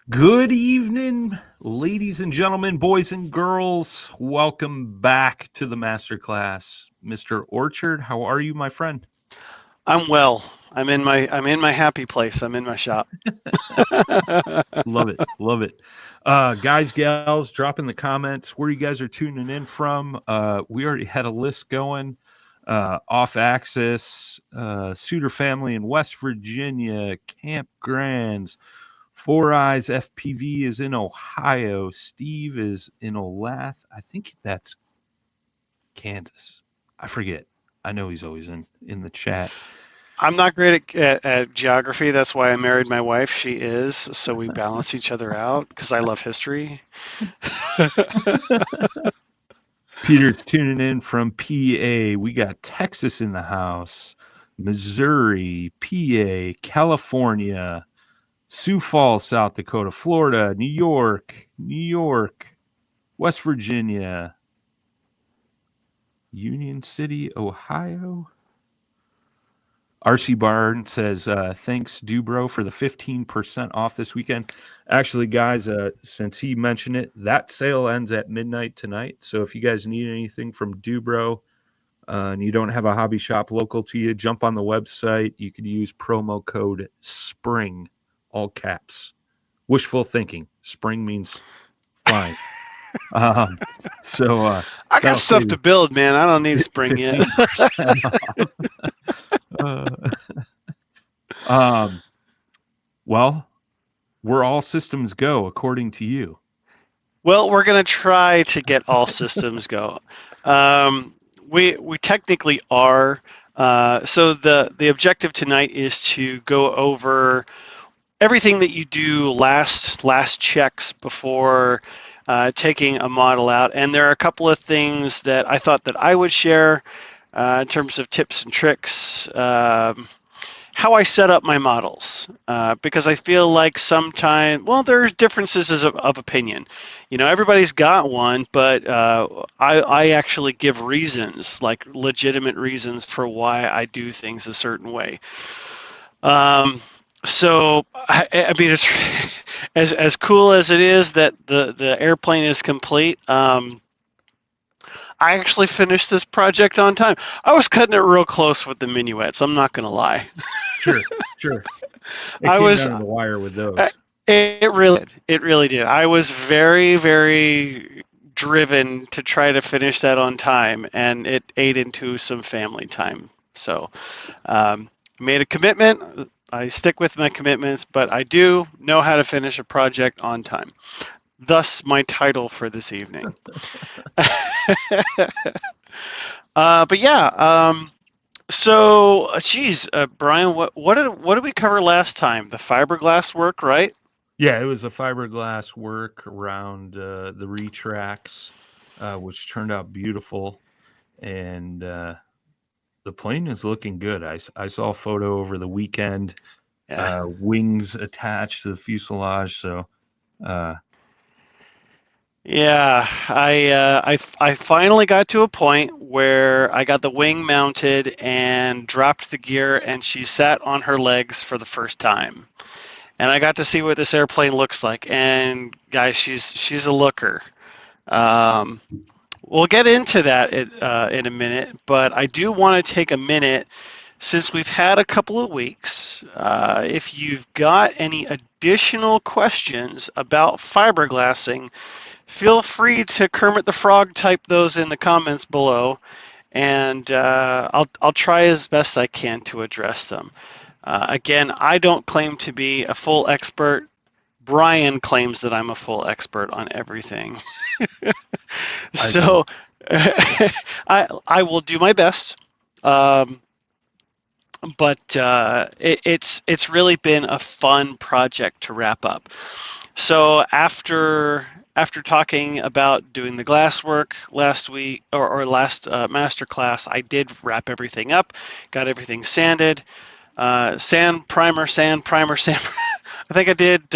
Good evening, ladies and gentlemen, boys and girls. Welcome back to the MasterClass. Mr. Orchard, how are you, my friend? I'm well. I'm in my happy place. I'm in my shop. Love it. Love it. Guys, gals, drop in the comments where you guys are tuning in from. We already had a list going. Off Axis, Suitor Family in West Virginia, Camp Grands, Four Eyes FPV is in Ohio. Steve is in Olathe. I think that's Kansas. I forget. I know he's always in the chat. I'm not great at geography. That's why I married my wife. She is, so we balance each other out because I love history. Peter's tuning in from PA. We got Texas in the house, Missouri, PA, California, Sioux Falls, South Dakota, Florida, New York, West Virginia, Union City, Ohio. RC Barn says, thanks, Dubro, for the 15% off this weekend. Actually, guys, since he mentioned it, that sale ends at midnight tonight. So if you guys need anything from Dubro and you don't have a hobby shop local to you, jump on the website. You could use promo code SPRING, all caps. Wishful thinking. Spring means flying. So I got stuff to build, man. I don't need spring yet. Well, we're all systems go, according to you. Well, we're gonna try to get all systems go. We technically are. So the objective tonight is to go over everything that you do last checks before taking a model out, and there are a couple of things that I thought that I would share in terms of tips and tricks. How I set up my models, because I feel like sometimes, well, there's differences of opinion. You know, everybody's got one, but I actually give reasons, like legitimate reasons for why I do things a certain way. So I mean, it's as cool as it is that the airplane is complete. I actually finished this project on time. I was cutting it real close with the minuets. I'm not gonna lie. Sure. It I came was down to the wire with those. It really did. I was very, very driven to try to finish that on time, and it ate into some family time. So, made a commitment. I stick with my commitments, but I do know how to finish a project on time. Thus, my title for this evening. But yeah, so geez, Brian, what did we cover last time? The fiberglass work, right? Yeah, it was a fiberglass work around the retracts, which turned out beautiful, and the plane is looking good. I saw a photo over the weekend. Yeah. Wings attached to the fuselage, so. Yeah, I finally got to a point where I got the wing mounted and dropped the gear, and she sat on her legs for the first time. And I got to see what this airplane looks like. And guys, she's a looker. We'll get into that in a minute, but I do want to take a minute, since we've had a couple of weeks. If you've got any additional questions about fiberglassing, feel free to Kermit the Frog type those in the comments below, and I'll try as best I can to address them. Again, I don't claim to be a full expert. Brian claims that I'm a full expert on everything. So I will do my best. But it's really been a fun project to wrap up. So after talking about doing the glass work last week or last MasterClass, I did wrap everything up, got everything sanded, sand primer. I think I did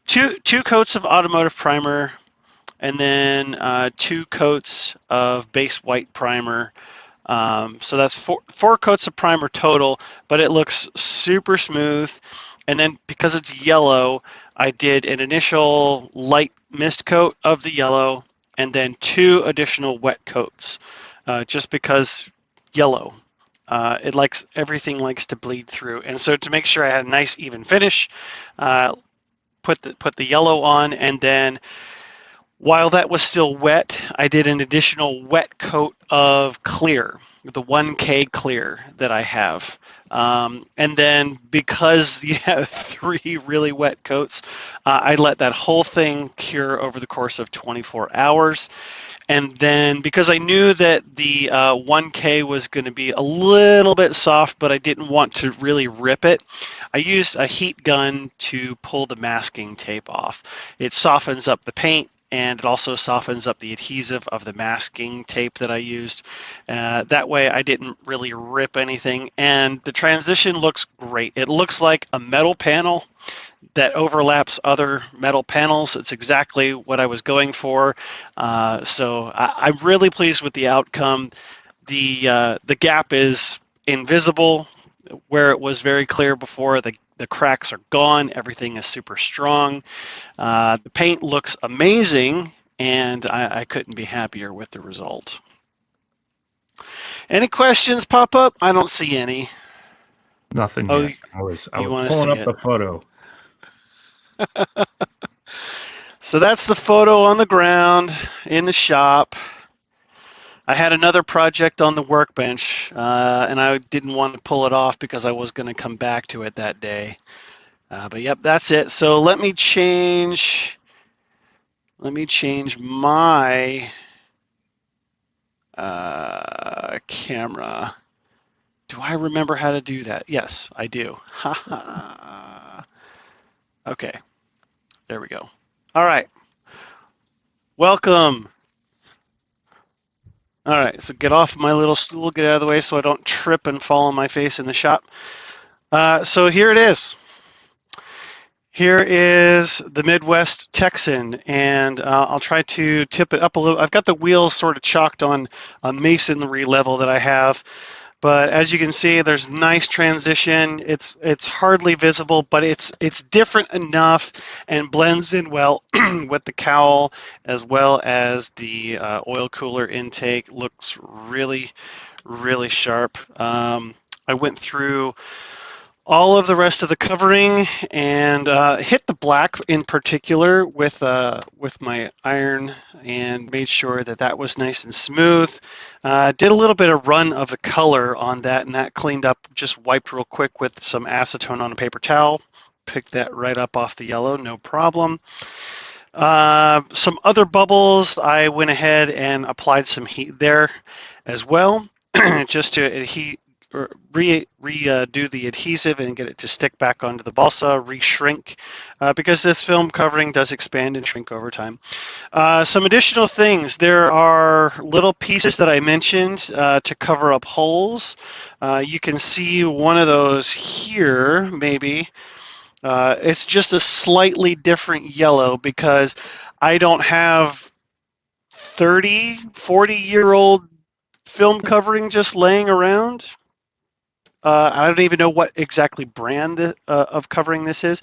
two coats of automotive primer, and then 2 coats of base white primer. So that's four coats of primer total, but it looks super smooth. And then because it's yellow, I did an initial light mist coat of the yellow and then 2 additional wet coats, just because yellow. Everything likes to bleed through, and so to make sure I had a nice even finish, put the yellow on, and then while that was still wet, I did an additional wet coat of clear, the 1K clear that I have. And then because you have 3 really wet coats, I let that whole thing cure over the course of 24 hours. And then because I knew that the 1K was going to be a little bit soft, but I didn't want to really rip it, I used a heat gun to pull the masking tape off. It softens up the paint, and it also softens up the adhesive of the masking tape that I used. That way I didn't really rip anything, and the transition looks great. It looks like a metal panel that overlaps other metal panels. It's exactly what I was going for. So I'm really pleased with the outcome. The gap is invisible where it was very clear before. The cracks are gone. Everything is super strong. The paint looks amazing, and I couldn't be happier with the result. Any questions pop up? I don't see any. Nothing Oh, yet. I was wanna pulling see up it? the photo. So that's the photo on the ground in the shop. I had another project on the workbench, and I didn't want to pull it off because I was going to come back to it that day. But yep, that's it. So let me change my camera. Do I remember how to do that? Yes, I do. Okay, there we go. All right, welcome. All right, so get off my little stool, get out of the way so I don't trip and fall on my face in the shop. So here it is. Here is the Midwest Texan, and I'll try to tip it up a little. I've got the wheels sort of chalked on a masonry level that I have, but as you can see, there's nice transition. It's hardly visible, but it's different enough and blends in well with the cowl, as well as the oil cooler intake. Looks really, really sharp. I went through all of the rest of the covering and hit the black in particular with my iron and made sure that that was nice and smooth. Did a little bit of run of the color on that, and that cleaned up, just wiped real quick with some acetone on a paper towel. Picked that right up off the yellow, no problem. Some other bubbles, I went ahead and applied some heat there as well, just to redo the adhesive and get it to stick back onto the balsa, re-shrink, because this film covering does expand and shrink over time. Some additional things, there are little pieces that I mentioned to cover up holes. You can see one of those here, maybe. It's just a slightly different yellow because I don't have 30, 40-year-old film covering just laying around. I don't even know what exactly brand of covering this is.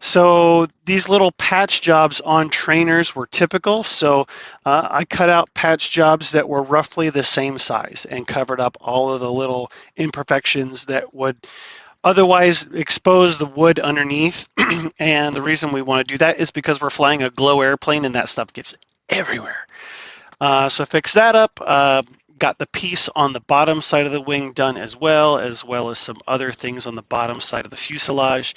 So these little patch jobs on trainers were typical. So I cut out patch jobs that were roughly the same size and covered up all of the little imperfections that would otherwise expose the wood underneath. And the reason we want to do that is because we're flying a glow airplane and that stuff gets everywhere. So fix that up. Got the piece on the bottom side of the wing done as well as some other things on the bottom side of the fuselage.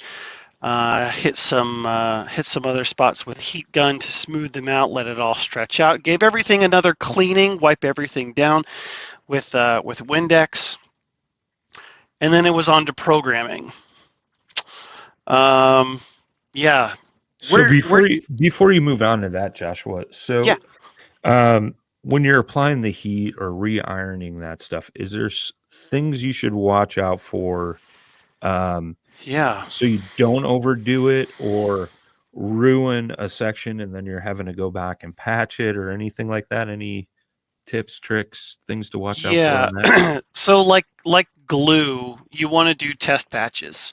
Hit some other spots with heat gun to smooth them out, let it all stretch out. Gave everything another cleaning, wipe everything down with Windex, and then it was on to programming. Yeah. So before you move on to that, Joshua, so yeah. When you're applying the heat or re-ironing that stuff, is there things you should watch out for? Yeah. So you don't overdo it or ruin a section and then you're having to go back and patch it or anything like that? Any tips, tricks, things to watch out for on that? So like glue, you want to do test patches.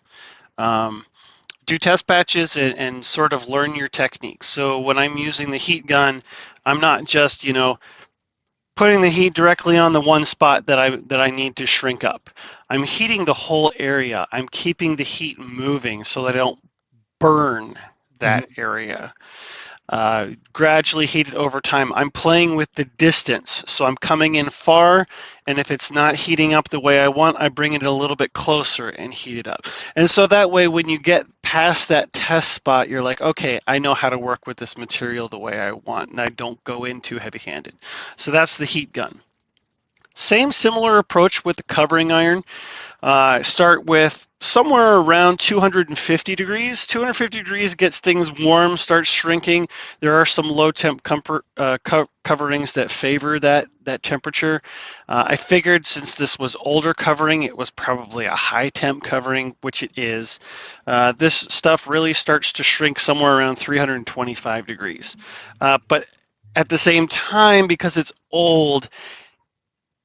do test patches and sort of learn your techniques. So when I'm using the heat gun, I'm not just, putting the heat directly on the one spot that I need to shrink up. I'm heating the whole area. I'm keeping the heat moving so that I don't burn that area. Gradually heat it over time. I'm playing with the distance. So I'm coming in far, and if it's not heating up the way I want, I bring it a little bit closer and heat it up. And so that way, when you get past that test spot, you're like, okay, I know how to work with this material the way I want, and I don't go in too heavy-handed. So that's the heat gun. Same similar approach with the covering iron. Start with somewhere around 250 degrees. 250 degrees gets things warm, starts shrinking. There are some low temp coverings that favor that temperature. I figured since this was older covering, it was probably a high temp covering, which it is. This stuff really starts to shrink somewhere around 325 degrees. But at the same time, because it's old,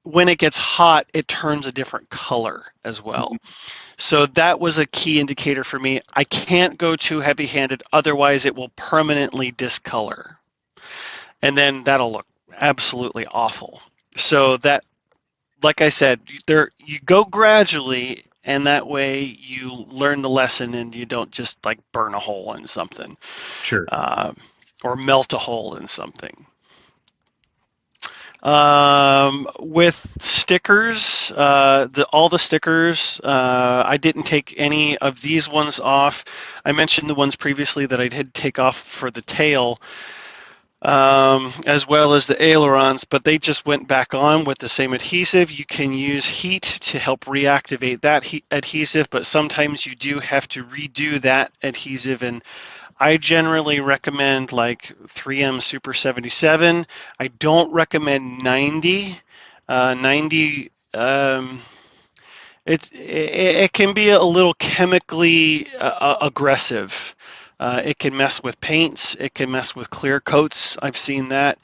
when it gets hot, it turns a different color as well. So that was a key indicator for me. I can't go too heavy-handed, otherwise it will permanently discolor. And then that'll look absolutely awful. So that, like I said, you go gradually, and that way you learn the lesson and you don't just like burn a hole in something. Sure. Or melt a hole in something. With stickers, all the stickers, I didn't take any of these ones off. I mentioned the ones previously that I did take off for the tail, as well as the ailerons, but they just went back on with the same adhesive. You can use heat to help reactivate that adhesive, but sometimes you do have to redo that adhesive, and I generally recommend like 3M Super 77. I don't recommend 90. 90, it can be a little chemically aggressive. It can mess with paints. It can mess with clear coats. I've seen that.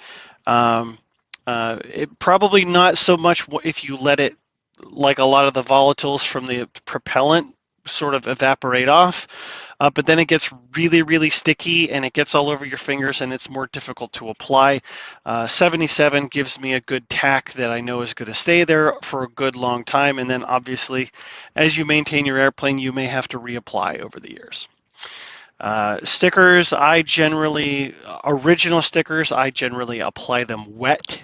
It probably not so much if you let it, like a lot of the volatiles from the propellant, sort of evaporate off. But then it gets really, really sticky and it gets all over your fingers and it's more difficult to apply. 77 gives me a good tack that I know is going to stay there for a good long time. And then obviously, as you maintain your airplane, you may have to reapply over the years. Stickers, original stickers, I generally apply them wet,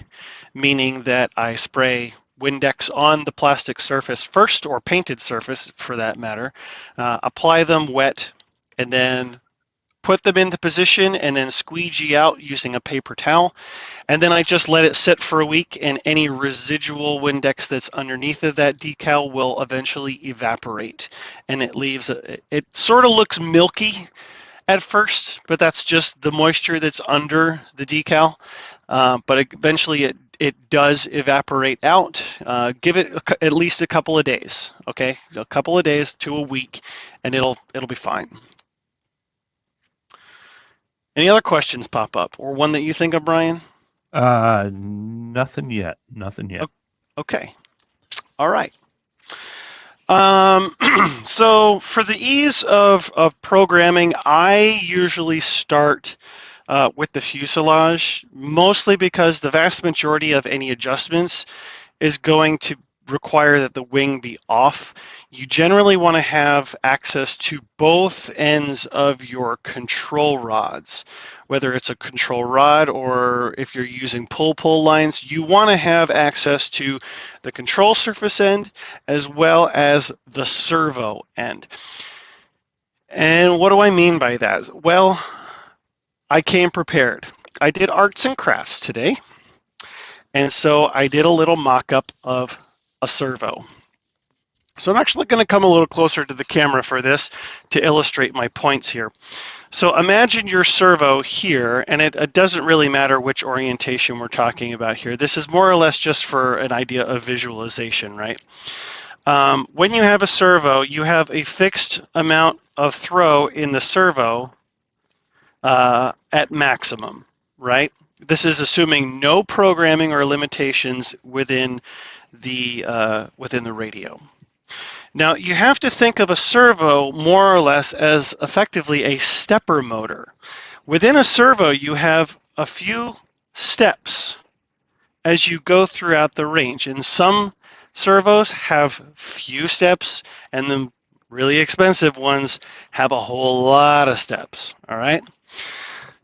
meaning that I spray Windex on the plastic surface first, or painted surface for that matter, apply them wet, and then put them into position and then squeegee out using a paper towel. And then I just let it sit for a week, and any residual Windex that's underneath of that decal will eventually evaporate. And it sort of looks milky at first, but that's just the moisture that's under the decal. But eventually it does evaporate out. Give it at least a couple of days, okay? A couple of days to a week, and it'll be fine. Any other questions pop up, or one that you think of, Brian? Nothing yet. Nothing yet. Okay. All right. So for the ease of programming, I usually start with the fuselage, mostly because the vast majority of any adjustments is going to require that the wing be off. You generally want to have access to both ends of your control rods, whether it's a control rod or if you're using pull lines. You want to have access to the control surface end as well as the servo end. And what do I mean by that? Well, I came prepared. I did arts and crafts today, and so I did a little mock-up of a servo. So I'm actually going to come a little closer to the camera for this to illustrate my points here. So imagine your servo here, and it doesn't really matter which orientation we're talking about here. This is more or less just for an idea of visualization, right? When you have a servo, you have a fixed amount of throw in the servo at maximum, right? This is assuming no programming or limitations within the radio. Now, you have to think of a servo more or less as effectively a stepper motor. Within a servo, you have a few steps as you go throughout the range. And some servos have few steps, and the really expensive ones have a whole lot of steps, all right?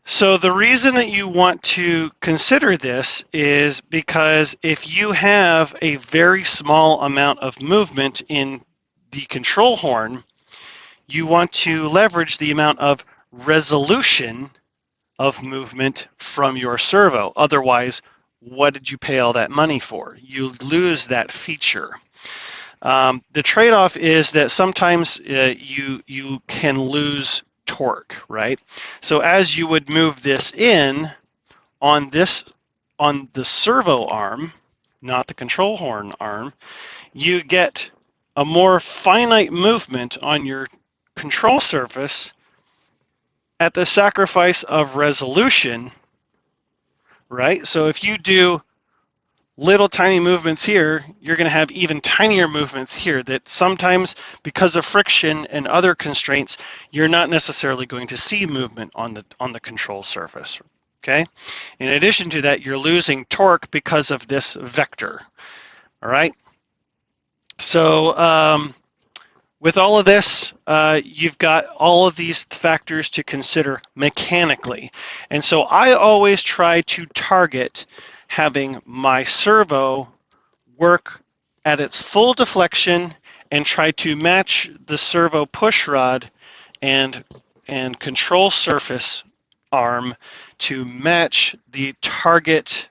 So the reason that you want to consider this is because if you have a very small amount of movement in the control horn, you want to leverage the amount of resolution of movement from your servo. Otherwise, what did you pay all that money for? You lose that feature. The trade-off is that sometimes you can lose torque, right? So as you would move this in on the servo arm, not the control horn arm, you get a more finite movement on your control surface at the sacrifice of resolution, right? So if you do little tiny movements here, you're going to have even tinier movements here that sometimes, because of friction and other constraints, you're not necessarily going to see movement on the control surface, okay? In addition to that, you're losing torque because of this vector, all right? So with all of this, you've got all of these factors to consider mechanically. And so I always try to target having my servo work at its full deflection and try to match the servo push rod and control surface arm to match the target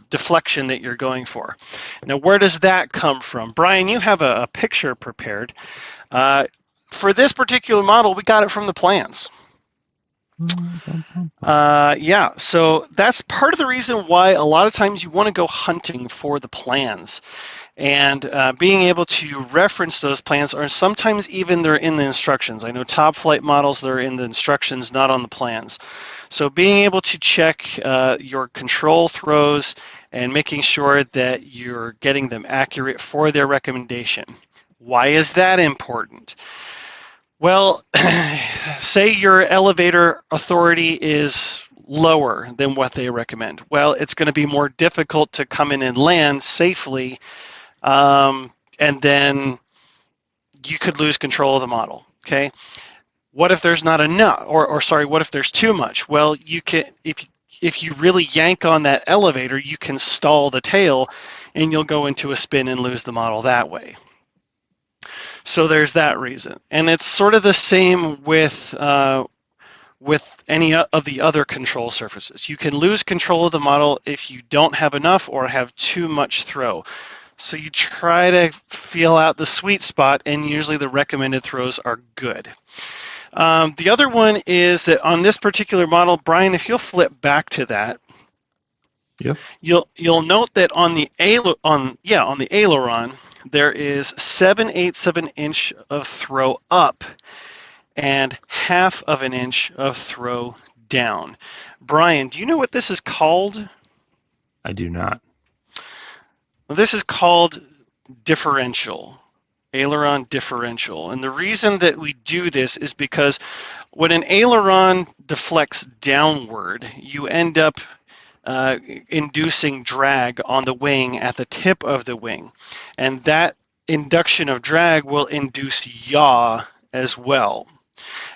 deflection that you're going for. Now, where does that come from? Brian, you have a picture prepared. For this particular model, we got it from the plans. Yeah, so that's part of the reason why a lot of times you want to go hunting for the plans. And being able to reference those plans, or sometimes even they're in the instructions. I know top flight models, they're in the instructions, not on the plans. So being able to check your control throws and making sure that you're getting them accurate for their recommendation. Why is that important? Well, say your elevator authority is lower than what they recommend. Well, it's going to be more difficult to come in and land safely, and then you could lose control of the model, okay? What if there's not enough, or sorry, what if there's too much? Well, you can, if you really yank on that elevator, you can stall the tail and you'll go into a spin and lose the model that way. So there's that reason. And it's sort of the same with any of the other control surfaces. You can lose control of the model if you don't have enough or have too much throw. So you try to feel out the sweet spot, and usually the recommended throws are good. The other one is that on this particular model, Brian, if you'll flip back to that, yep. You'll note that on the aileron, there is 7/8 of an inch of throw up and 1/2 of an inch of throw down. Brian, do you know what this is called? I do not. Well, this is called differential, aileron differential. And the reason that we do this is because when an aileron deflects downward, you end up inducing drag on the wing at the tip of the wing. And that induction of drag will induce yaw as well.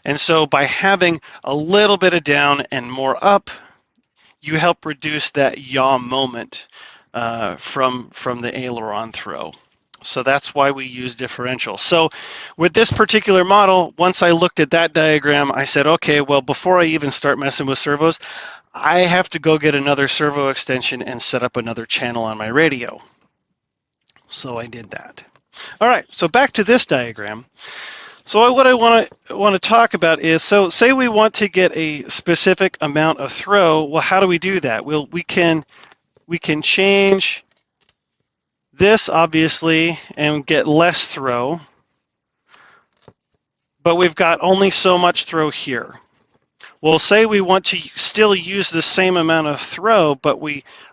And so by having a little bit of down and more up, you help reduce that yaw moment from the aileron throw. So that's why we use differential. So with this particular model, once I looked at that diagram, I said, okay, well, before I even start messing with servos, I have to go get another servo extension and set up another channel on my radio. So I did that. All right, so back to this diagram. So what I want to talk about is, so say we want to get a specific amount of throw. Well, how do we do that? Well, we can change this obviously and get less throw, but we've got only so much throw here. Well, say we want to still use the same amount of throw,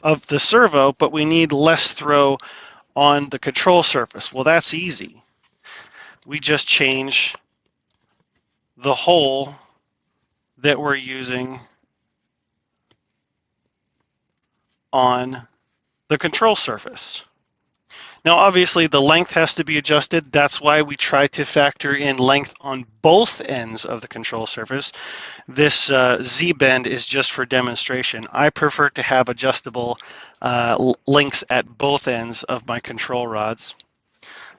of the servo, but we need less throw on the control surface. Well, that's easy. we just change the hole that we're using on the control surface. Now, obviously, the length has to be adjusted. That's why we try to factor in length on both ends of the control surface. This Z-bend is just for demonstration. I prefer to have adjustable lengths at both ends of my control rods.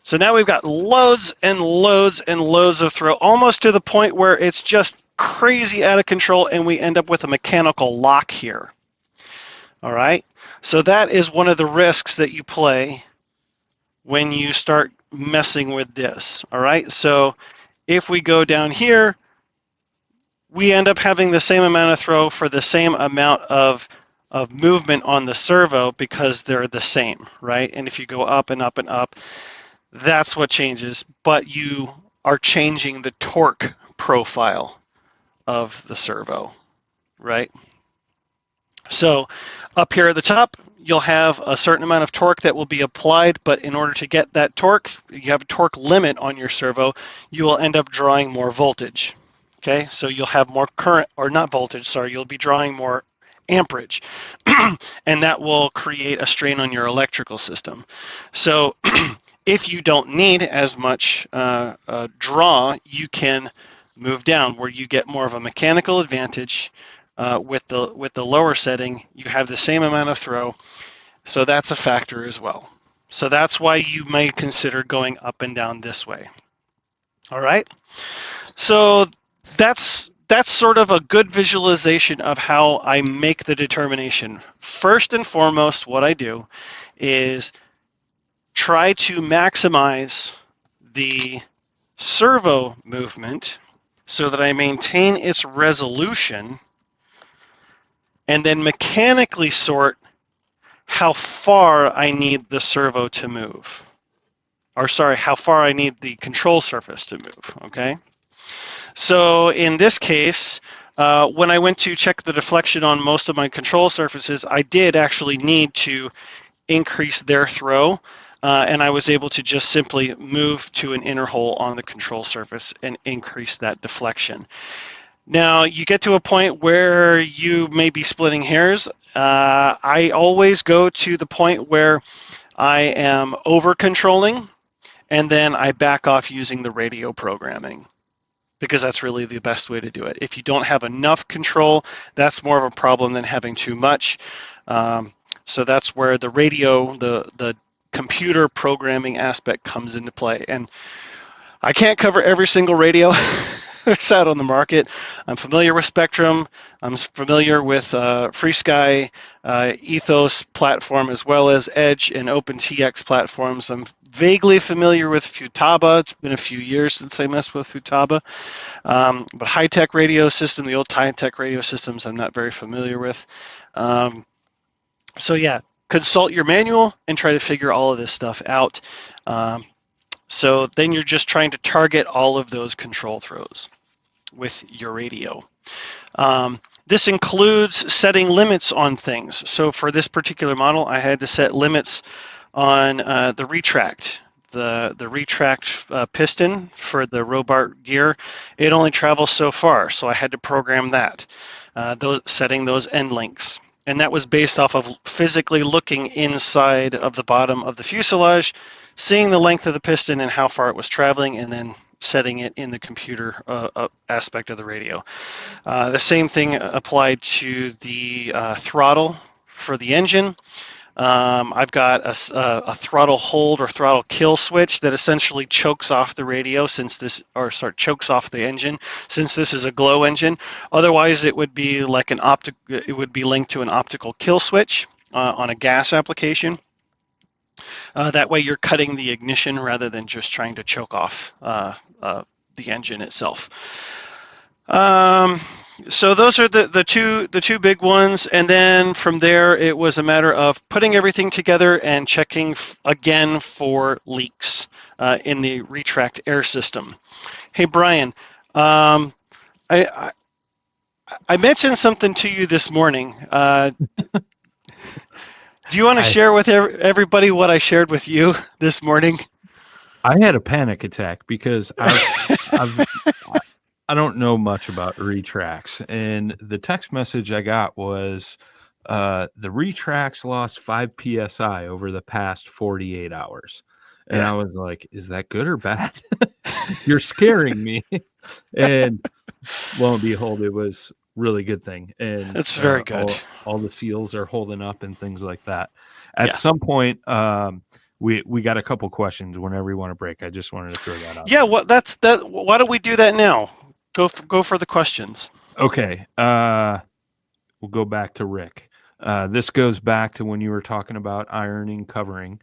So now we've got loads and loads and loads of throw, almost to the point where it's just crazy out of control, and we end up with a mechanical lock here. All right, so that is one of the risks that you play when you start messing with this. All right, so if we go down here, we end up having the same amount of throw for the same amount of movement on the servo because they're the same, right? And if you go up and up and up, that's what changes, but you are changing the torque profile of the servo, right? So up here at the top, you'll have a certain amount of torque that will be applied, but in order to get that torque, you have a torque limit on your servo, you will end up drawing more voltage. Okay, so you'll have more current, or not voltage, sorry, you'll be drawing more amperage, and that will create a strain on your electrical system. So if you don't need as much draw, you can move down where you get more of a mechanical advantage. With the lower setting, you have the same amount of throw, so that's a factor as well. So that's why you may consider going up and down this way. All right, so that's sort of a good visualization of how I make the determination. First and foremost, what I do is try to maximize the servo movement so that I maintain its resolution, and then mechanically sort how far I need the servo to move. Or sorry, how far I need the control surface to move, okay? So in this case, when I went to check the deflection on most of my control surfaces, I did actually need to increase their throw, and I was able to just simply move to an inner hole on the control surface and increase that deflection. Now, you get to a point where you may be splitting hairs. I always go to the point where I am over-controlling, and then I back off using the radio programming, because that's really the best way to do it. If you don't have enough control, that's more of a problem than having too much. So that's where the radio, the computer programming aspect comes into play. And I can't cover every single radio that's out on the market. I'm familiar with Spectrum. I'm familiar with FreeSky, Ethos platform, as well as Edge and OpenTX platforms. I'm vaguely familiar with Futaba. It's been a few years since I messed with Futaba. But high-tech radio system, the old high-tech radio systems, I'm not very familiar with. So yeah, consult your manual and try to figure all of this stuff out. So then you're just trying to target all of those control throws with your radio. This includes setting limits on things. So for this particular model, I had to set limits on the Retract. The Retract piston for the Robart gear, it only travels so far, so I had to program that, setting those end links. And that was based off of physically looking inside of the bottom of the fuselage, seeing the length of the piston and how far it was traveling, and then setting it in the computer aspect of the radio. The same thing applied to the throttle for the engine. I've got a throttle hold or throttle kill switch that essentially chokes off the radio chokes off the engine, since this is a glow engine. Otherwise, it would be like it would be linked to an optical kill switch on a gas application. That way you're cutting the ignition rather than just trying to choke off the engine itself. So those are the two big ones, and then from there it was a matter of putting everything together and checking again for leaks in the Retract air system. Hey Brian, I mentioned something to you this morning. Do you want to share with everybody what I shared with you this morning? I had a panic attack because I don't know much about retracts, and the text message I got was the retracts lost 5 psi over the past 48 hours, and Yeah. I was like, "Is that good or bad?" You're scaring me, and lo and behold, it was really good thing, and It's very good. all the seals are holding up and things like that. At Yeah. some point, we got a couple questions whenever you want to break. I just wanted to throw that out. Yeah. Well, that's that. Why don't we do that now? Go for the questions. Okay. We'll go back to Rick. This goes back to when you were talking about ironing covering.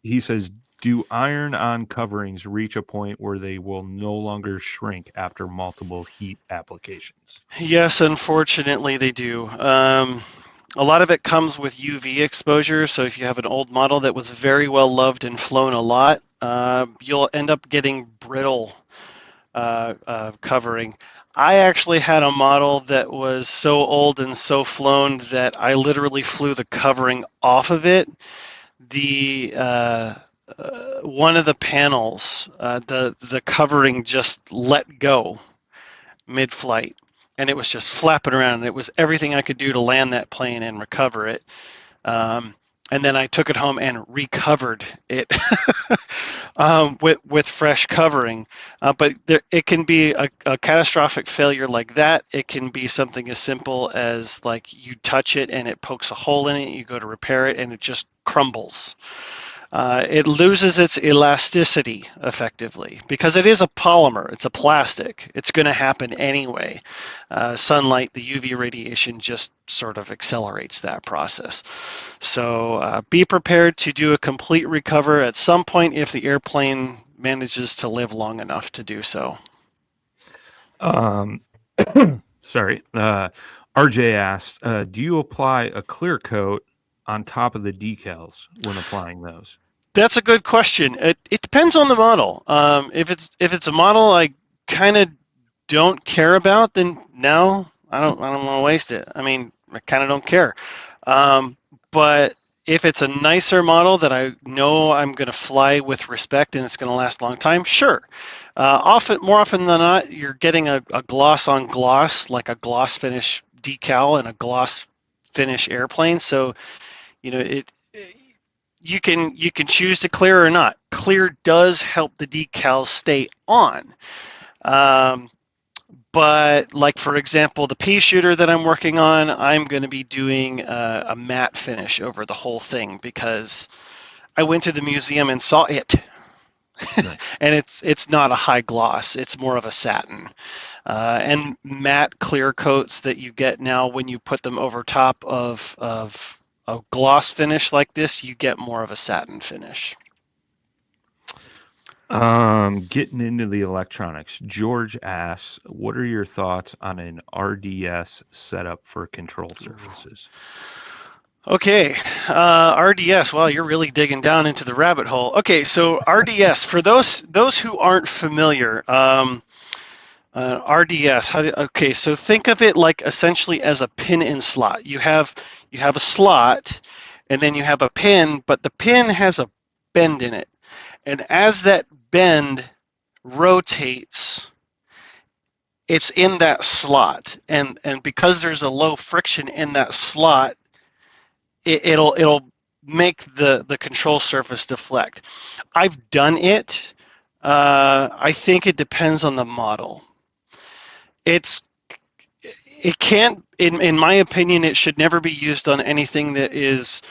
He says, do iron-on coverings reach a point where they will no longer shrink after multiple heat applications? Yes, unfortunately they do. A lot of it comes with UV exposure. So if you have an old model that was very well loved and flown a lot, you'll end up getting brittle covering. I actually had a model that was so old and so flown that I literally flew the covering off of it. The one of the panels, the covering just let go mid-flight, and it was just flapping around. And it was everything I could do to land that plane and recover it. And then I took it home and recovered it with fresh covering. But it can be a catastrophic failure like that. It can be something as simple as like you touch it and it pokes a hole in it. You go to repair it and it just crumbles. It loses its elasticity effectively because it is a polymer. It's a plastic. It's going to happen anyway. Sunlight, the UV radiation just sort of accelerates that process. So be prepared to do a complete recover at some point if the airplane manages to live long enough to do so. Sorry. RJ asked, do you apply a clear coat on top of the decals when applying those? That's a good question. It depends on the model. If it's a model I kind of don't care about, then no, I don't want to waste it. I mean, I kind of don't care. But if it's a nicer model that I know I'm going to fly with respect and it's going to last a long time, sure. More often than not, you're getting a gloss on gloss, like a gloss finish decal and a gloss finish airplane. So, you know, you can choose to clear or not. Clear does help the decals stay on. But like, for example, the pea shooter that I'm working on, I'm going to be doing a matte finish over the whole thing because I went to the museum and saw it. Nice. And it's not a high gloss. It's more of a satin. And matte clear coats that you get now when you put them over top of a gloss finish like this, you get more of a satin finish. Getting into the electronics, George asks, what are your thoughts on an RDS setup for control surfaces? Okay, RDS, wow, you're really digging down into the rabbit hole. Okay, so RDS, for those who aren't familiar, RDS, okay, so think of it like essentially as a pin in slot. You have a slot, and then you have a pin, but the pin has a bend in it. And as that bend rotates, it's in that slot. And because there's a low friction in that slot, it'll make the control surface deflect. I've done it. I think it depends on the model. It can't, in my opinion, it should never be used on anything that is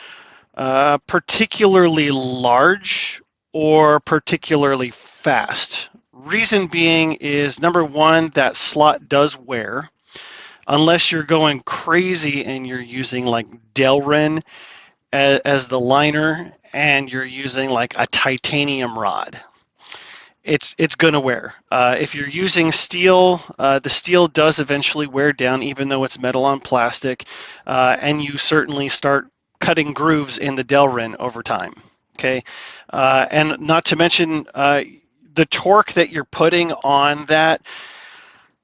particularly large or particularly fast. Reason being is, number one, that slot does wear. Unless you're going crazy and you're using like Delrin as the liner and you're using like a titanium rod, it's going to wear. If you're using steel, the steel does eventually wear down, even though it's metal on plastic, and you certainly start cutting grooves in the Delrin over time. Okay, and not to mention the torque that you're putting on that.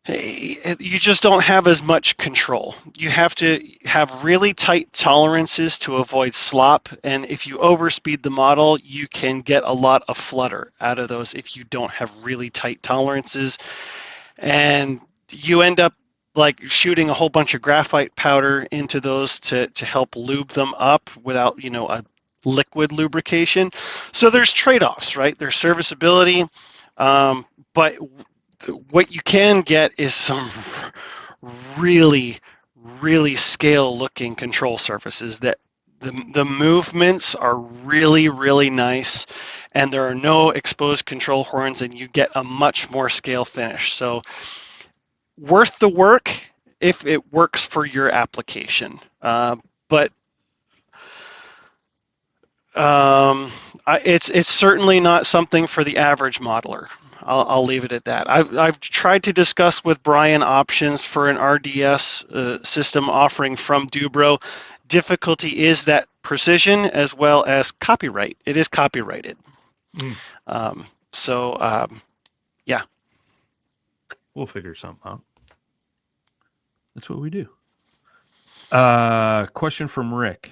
you just don't have as much control. You have to have really tight tolerances to avoid slop, and if you overspeed the model, you can get a lot of flutter out of those if you don't have really tight tolerances, and you end up like shooting a whole bunch of graphite powder into those to help lube them up without, a liquid lubrication. So there's trade-offs, right? There's serviceability, but what you can get is some really, really scale-looking control surfaces that the movements are really, really nice, and there are no exposed control horns, and you get a much more scale finish. So worth the work if it works for your application. But it's certainly not something for the average modeler. I'll leave it at that. I've tried to discuss with Brian options for an RDS system offering from Dubro. Difficulty is that precision as well as copyright. It is copyrighted. Yeah. We'll figure something out. That's what we do. Question from Rick.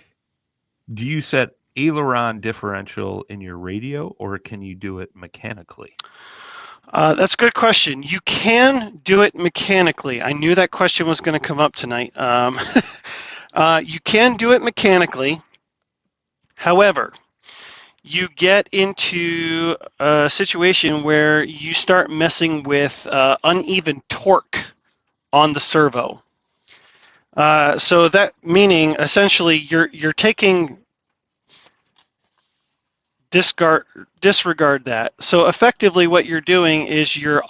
Do you set Aileron differential in your radio, or can you do it mechanically? That's a good question. You can do it mechanically. I knew that question was going to come up tonight. You can do it mechanically. However, you get into a situation where you start messing with uneven torque on the servo. So that meaning essentially you're taking disregard that. So effectively what you're doing is you're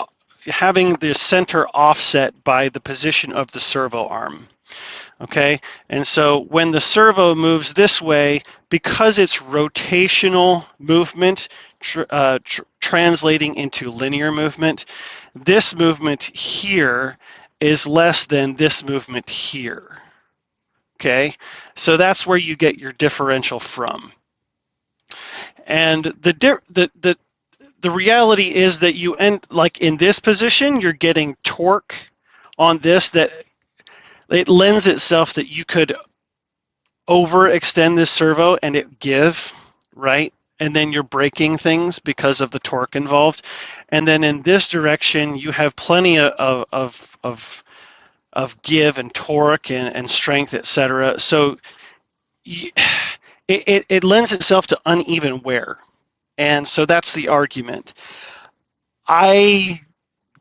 having the center offset by the position of the servo arm. Okay, and so when the servo moves this way, because it's rotational movement translating into linear movement, this movement here is less than this movement here. Okay, so that's where you get your differential from. And the reality is that you end like in this position, you're getting torque on this that it lends itself that you could overextend this servo and it give, right? And then you're breaking things because of the torque involved. And then in this direction, you have plenty of give and torque and strength, etc. So it lends itself to uneven wear. And so that's the argument. I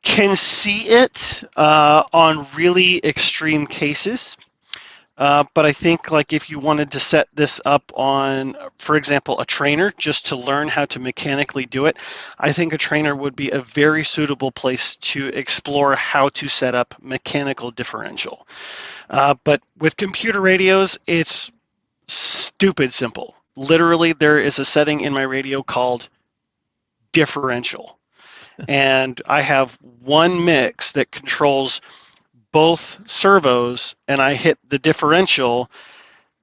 can see it on really extreme cases. But I think like if you wanted to set this up on, for example, a trainer just to learn how to mechanically do it, I think a trainer would be a very suitable place to explore how to set up mechanical differential. But with computer radios, it's stupid simple. Literally, there is a setting in my radio called differential. And I have one mix that controls both servos, and I hit the differential,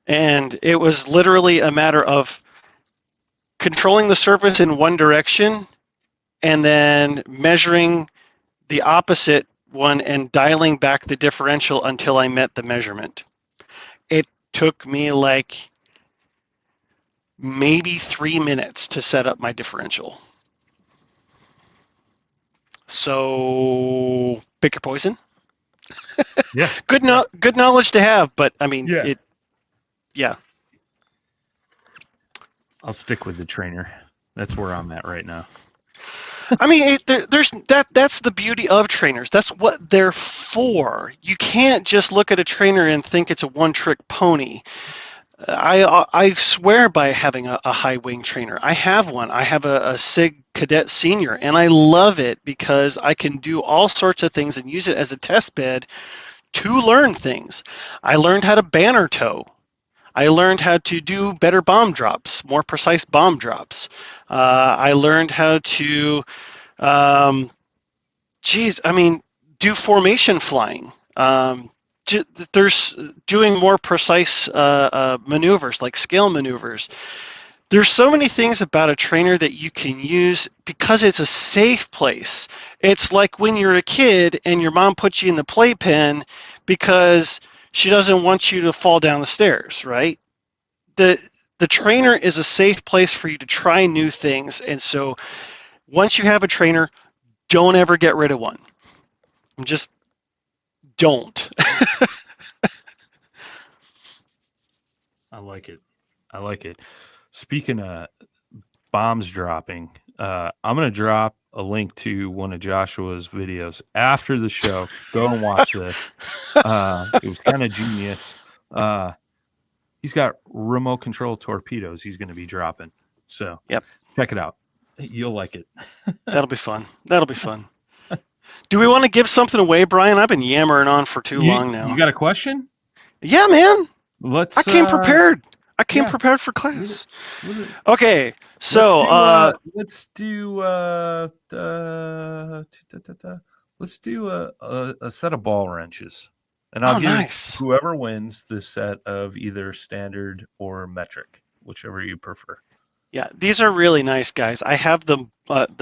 and it was literally a matter of controlling the surface in one direction and then measuring the opposite one and dialing back the differential until I met the measurement. It took me like maybe 3 minutes to set up my differential. So pick your poison. Yeah. Good knowledge to have, but I mean, yeah. I'll stick with the trainer. That's where I'm at right now. I mean, that's the beauty of trainers. That's what they're for. You can't just look at a trainer and think it's a one-trick pony. I swear by having a high wing trainer. I have one. I have a SIG Cadet Senior, and I love it because I can do all sorts of things and use it as a test bed to learn things. I learned how to banner tow. I learned how to do better bomb drops, more precise bomb drops. I learned how to, do formation flying. There's doing more precise maneuvers, like scale maneuvers. There's so many things about a trainer that you can use because it's a safe place. It's like when you're a kid and your mom puts you in the playpen because she doesn't want you to fall down the stairs, right? The trainer is a safe place for you to try new things, and so once you have a trainer, don't ever get rid of one. Just don't. I like it. I like it. Speaking of bombs dropping, I'm going to drop a link to one of Joshua's videos after the show. Go and watch this. It was kind of genius. He's got remote control torpedoes he's going to be dropping. So Yep. Check it out. You'll like it. That'll be fun. That'll be fun. Do we want to give something away, Brian? I've been yammering on for too long now. You got a question? Yeah, man. I came prepared. I came prepared for class. Okay, so let's do a set of ball wrenches, and I'll give whoever wins the set of either standard or metric, whichever you prefer. Yeah, these are really nice, guys. I have the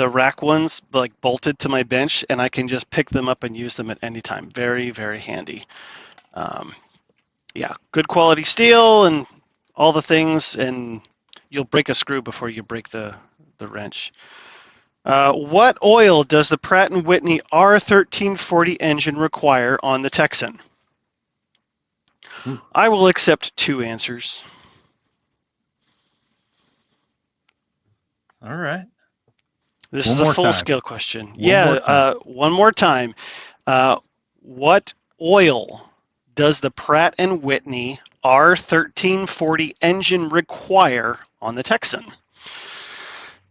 rack ones like bolted to my bench, and I can just pick them up and use them at any time. Very, very handy. Yeah, good quality steel and all the things, and you'll break a screw before you break the wrench. What oil does the Pratt & Whitney R1340 engine require on the Texan? I will accept 2 answers. All right. This is a full-scale question. One more time. What oil does the Pratt & Whitney R1340 engine require on the Texan?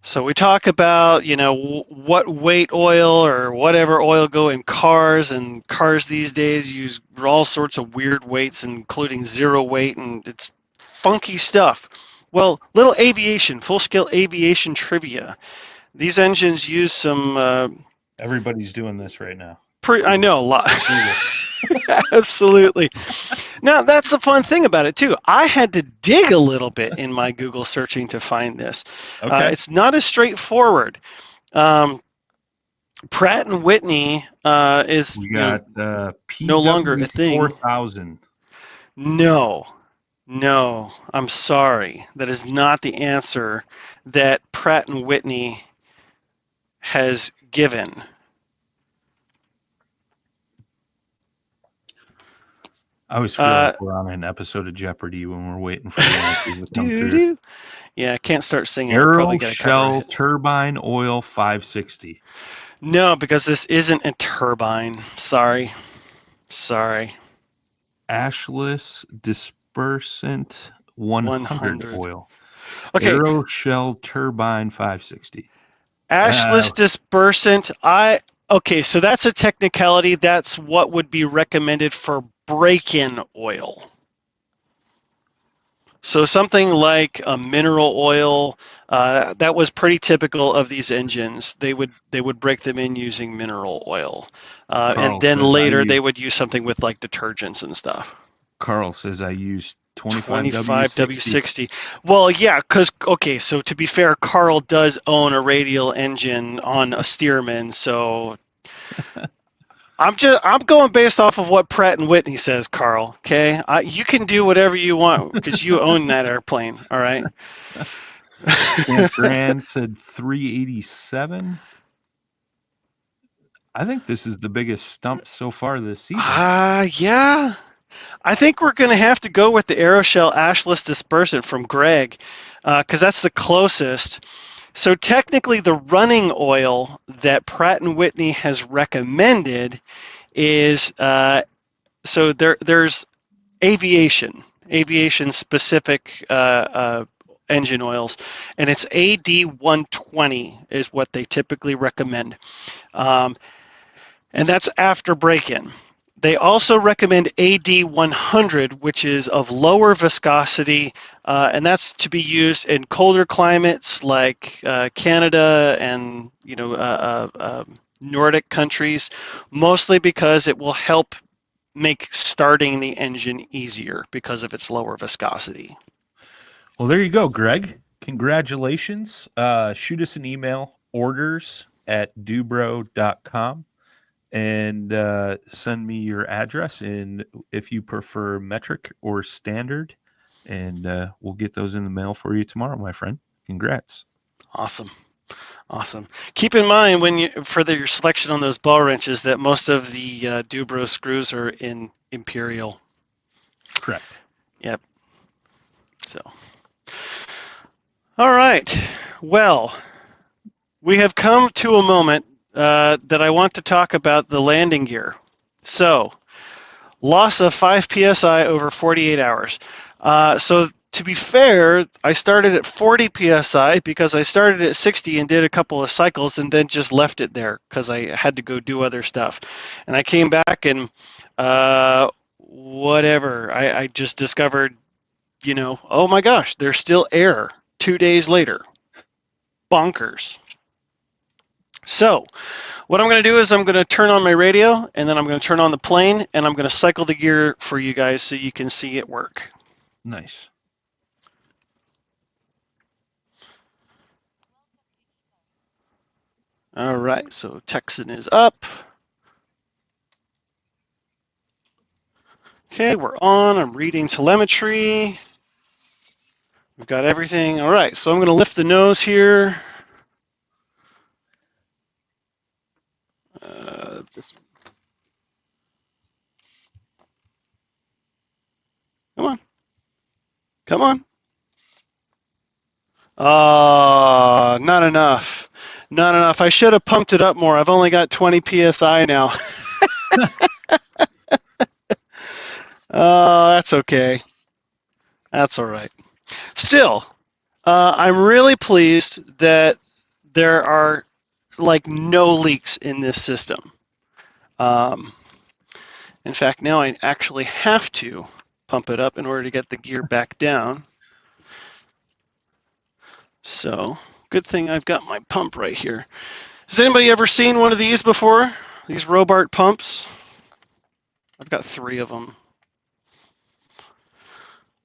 So we talk about, what weight oil or whatever oil go in cars, and cars these days use all sorts of weird weights, including 0 weight, and it's funky stuff. Well, little aviation, full-scale aviation trivia. These engines use some... Everybody's doing this right now. I know, a lot. Absolutely. Now, that's the fun thing about it, too. I had to dig a little bit in my Google searching to find this. Okay. It's not as straightforward. Pratt & Whitney is no longer a thing. 4000. No, I'm sorry. That is not the answer that Pratt & Whitney has given. I always feel like we're on an episode of Jeopardy when we're waiting for the answers to come through. Yeah, I can't start singing. Aero shell turbine oil 560. No, because this isn't a turbine. Sorry. Ashless dispersant 100 oil. Okay. Aero shell turbine 560. Ashless dispersant. Okay, so that's a technicality. That's what would be recommended for break-in oil. So something like a mineral oil, that was pretty typical of these engines. They would break them in using mineral oil, and then later they would use something with like detergents and stuff. Carl says I used 25 W60. Well, yeah, because so to be fair, Carl does own a radial engine on a Stearman, so I'm going based off of what Pratt & Whitney says, Carl. Okay, you can do whatever you want because you own that airplane. All right. Grant said 387. I think this is the biggest stump so far this season. Yeah. I think we're going to have to go with the Aeroshell Ashless Dispersant from Greg because that's the closest. So technically the running oil that Pratt & Whitney has recommended is, so there's aviation specific engine oils, and it's AD120 is what they typically recommend. And that's after break-in. They also recommend AD100, which is of lower viscosity, and that's to be used in colder climates like Canada and Nordic countries, mostly because it will help make starting the engine easier because of its lower viscosity. Well, there you go, Greg. congratulations. Shoot us an email, orders@dubro.com, and send me your address, and if you prefer metric or standard, and we'll get those in the mail for you tomorrow, my friend. Congrats. Awesome. Awesome. Keep in mind when you further your selection on those ball wrenches that most of the Dubro screws are in Imperial. Correct. Yep. So, all right. Well, we have come to a moment that I want to talk about the landing gear. So, loss of 5 psi over 48 hours. So to be fair, I started at 40 psi because I started at 60 and did a couple of cycles and then just left it there because I had to go do other stuff. And I came back and whatever, I just discovered, oh my gosh, there's still air 2 days later. Bonkers. So what I'm going to do is I'm going to turn on my radio, and then I'm going to turn on the plane, and I'm going to cycle the gear for you guys so you can see it work. Nice. All right, so Texan is up. Okay, we're on. I'm reading telemetry. We've got everything. All right, so I'm going to lift the nose here. This. Come on. Come on. Not enough. Not enough. I should have pumped it up more. I've only got 20 psi now. That's okay. That's all right. Still, I'm really pleased that there are like no leaks in this system. In fact, now I actually have to pump it up in order to get the gear back down. So, good thing I've got my pump right here. Has anybody ever seen one of these before? These Robart pumps? I've got 3 of them.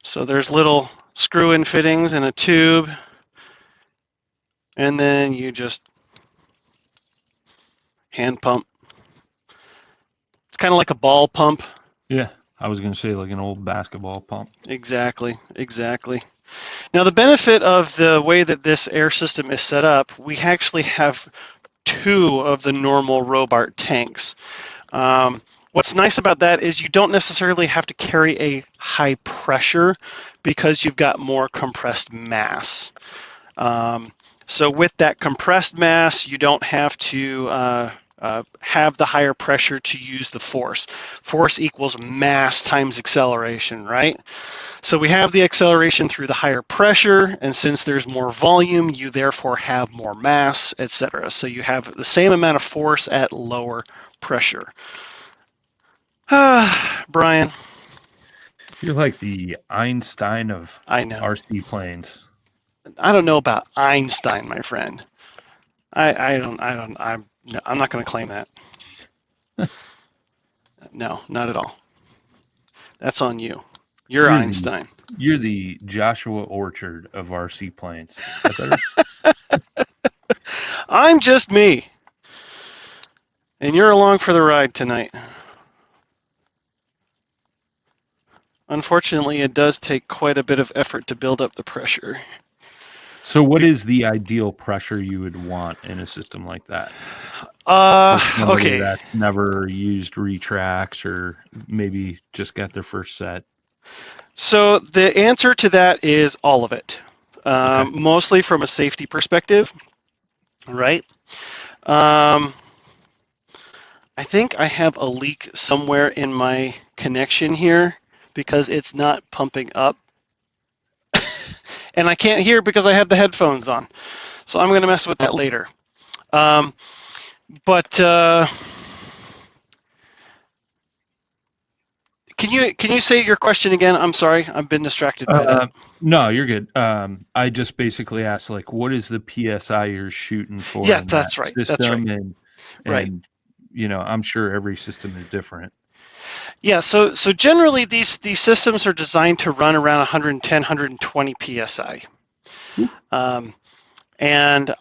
So there's little screw-in fittings and a tube, and then you just hand pump. It's kind of like a ball pump. Yeah, I was going to say like an old basketball pump. Exactly, exactly. Now the benefit of the way that this air system is set up, we actually have 2 of the normal Robart tanks. What's nice about that is you don't necessarily have to carry a high pressure because you've got more compressed mass. So with that compressed mass, you don't have to have the higher pressure to use the force. Force equals mass times acceleration, right? So we have the acceleration through the higher pressure, and since there's more volume, you therefore have more mass, etc. So you have the same amount of force at lower pressure. Brian. You're like the Einstein of I know. RC planes. I don't know about Einstein, my friend. I'm not going to claim that. No, not at all. That's on you. You're Einstein. You're the Joshua Orchard of RC planes. Is that better? I'm just me. And you're along for the ride tonight. Unfortunately, it does take quite a bit of effort to build up the pressure. So what is the ideal pressure you would want in a system like that? Okay. That never used retracts or maybe just got their first set. So the answer to that is all of it. Okay. Mostly from a safety perspective, right? I think I have a leak somewhere in my connection here because it's not pumping up. And I can't hear because I have the headphones on. So I'm going to mess with that later. Can you say your question again? I'm sorry, I've been distracted by that. No, you're good. I just basically asked, like, what is the PSI you're shooting for? Yeah, in that's that right. That's system? right. And Right. you know, I'm sure every system is different. Yeah, so generally these systems are designed to run around 110, 120 PSI. And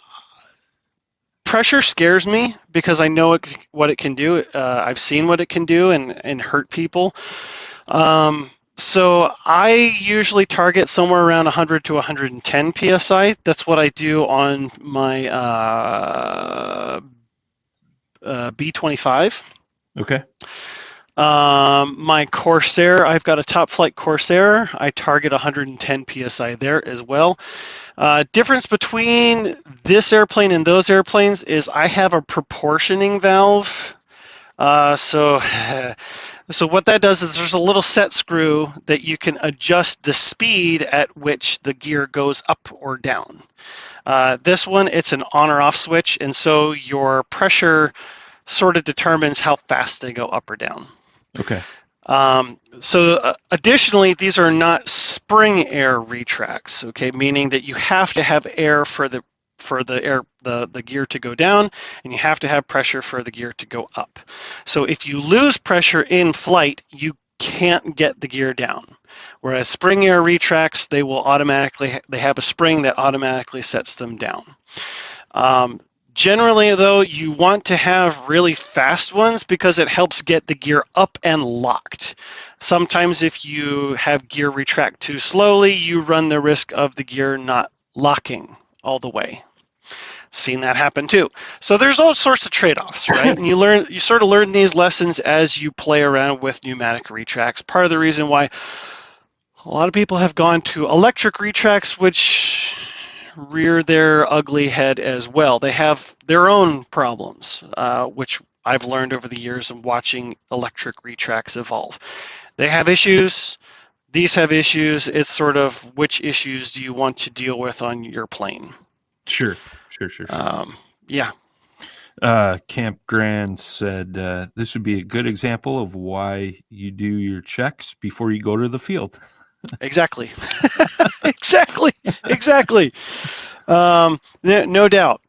pressure scares me because I know what it can do. I've seen what it can do and hurt people. So I usually target somewhere around 100 to 110 psi. That's what I do on my B25. Okay. My Corsair, I've got a top flight Corsair. I target 110 psi there as well. Difference between this airplane and those airplanes is I have a proportioning valve. So what that does is there's a little set screw that you can adjust the speed at which the gear goes up or down. This one, it's an on or off switch, and so your pressure sort of determines how fast they go up or down. Okay. Additionally, these are not spring air retracts, okay, meaning that you have to have air for the gear to go down, and you have to have pressure for the gear to go up. So if you lose pressure in flight, you can't get the gear down. Whereas spring air retracts, they have a spring that automatically sets them down. Generally, though, you want to have really fast ones because it helps get the gear up and locked. Sometimes if you have gear retract too slowly, you run the risk of the gear not locking all the way. Seen that happen too. So there's all sorts of trade-offs, right? And you sort of learn these lessons as you play around with pneumatic retracts. Part of the reason why a lot of people have gone to electric retracts, which rear their ugly head as well. They have their own problems, which I've learned over the years of watching electric retracts evolve. They have issues. These have issues. It's sort of which issues do you want to deal with on your plane? Sure. Yeah. Camp Grand said this would be a good example of why you do your checks before you go to the field. Exactly. exactly. No doubt.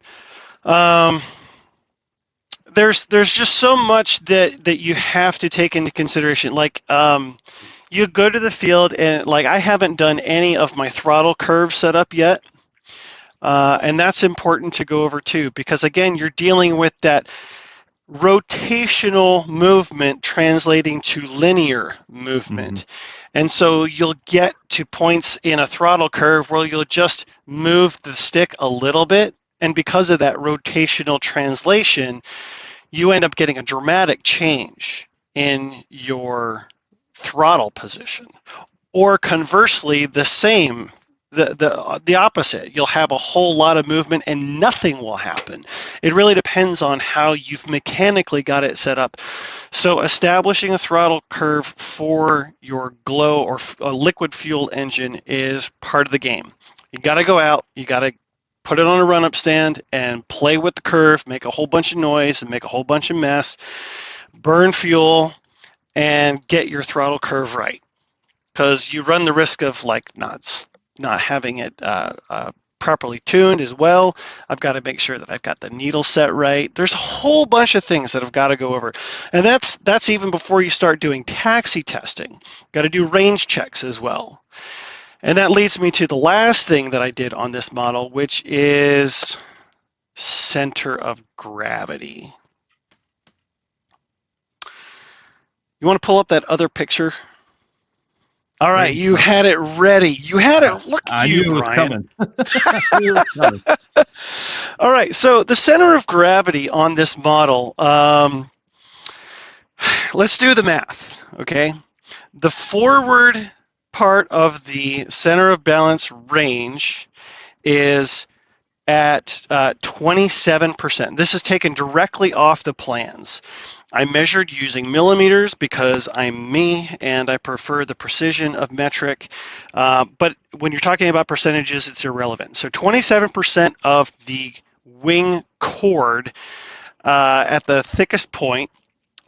There's just so much that you have to take into consideration. Like you go to the field and like I haven't done any of my throttle curve setup yet. And that's important to go over too, because again, you're dealing with that rotational movement translating to linear movement. And so you'll get to points in a throttle curve where you'll just move the stick a little bit. And because of that rotational translation, you end up getting a dramatic change in your throttle position. Or conversely, the same. The opposite. You'll have a whole lot of movement and nothing will happen. It really depends on how you've mechanically got it set up. So establishing a throttle curve for your glow or a liquid fuel engine is part of the game. You got to go out, you got to put it on a run-up stand and play with the curve, make a whole bunch of noise and make a whole bunch of mess, burn fuel, and get your throttle curve right. Because you run the risk of like not having it properly tuned as well. I've got to make sure that I've got the needle set right. There's a whole bunch of things that I've got to go over. And that's even before you start doing taxi testing. Got to do range checks as well. And that leads me to the last thing that I did on this model, which is center of gravity. You want to pull up that other picture? All right, you had it ready. You had it. Look at you, Brian. I knew it was coming. All right, so the center of gravity on this model, let's do the math, okay? The forward part of the center of balance range is at 27%. This is taken directly off the plans. I measured using millimeters because I'm me and I prefer the precision of metric. But when you're talking about percentages, it's irrelevant. So 27% of the wing chord at the thickest point,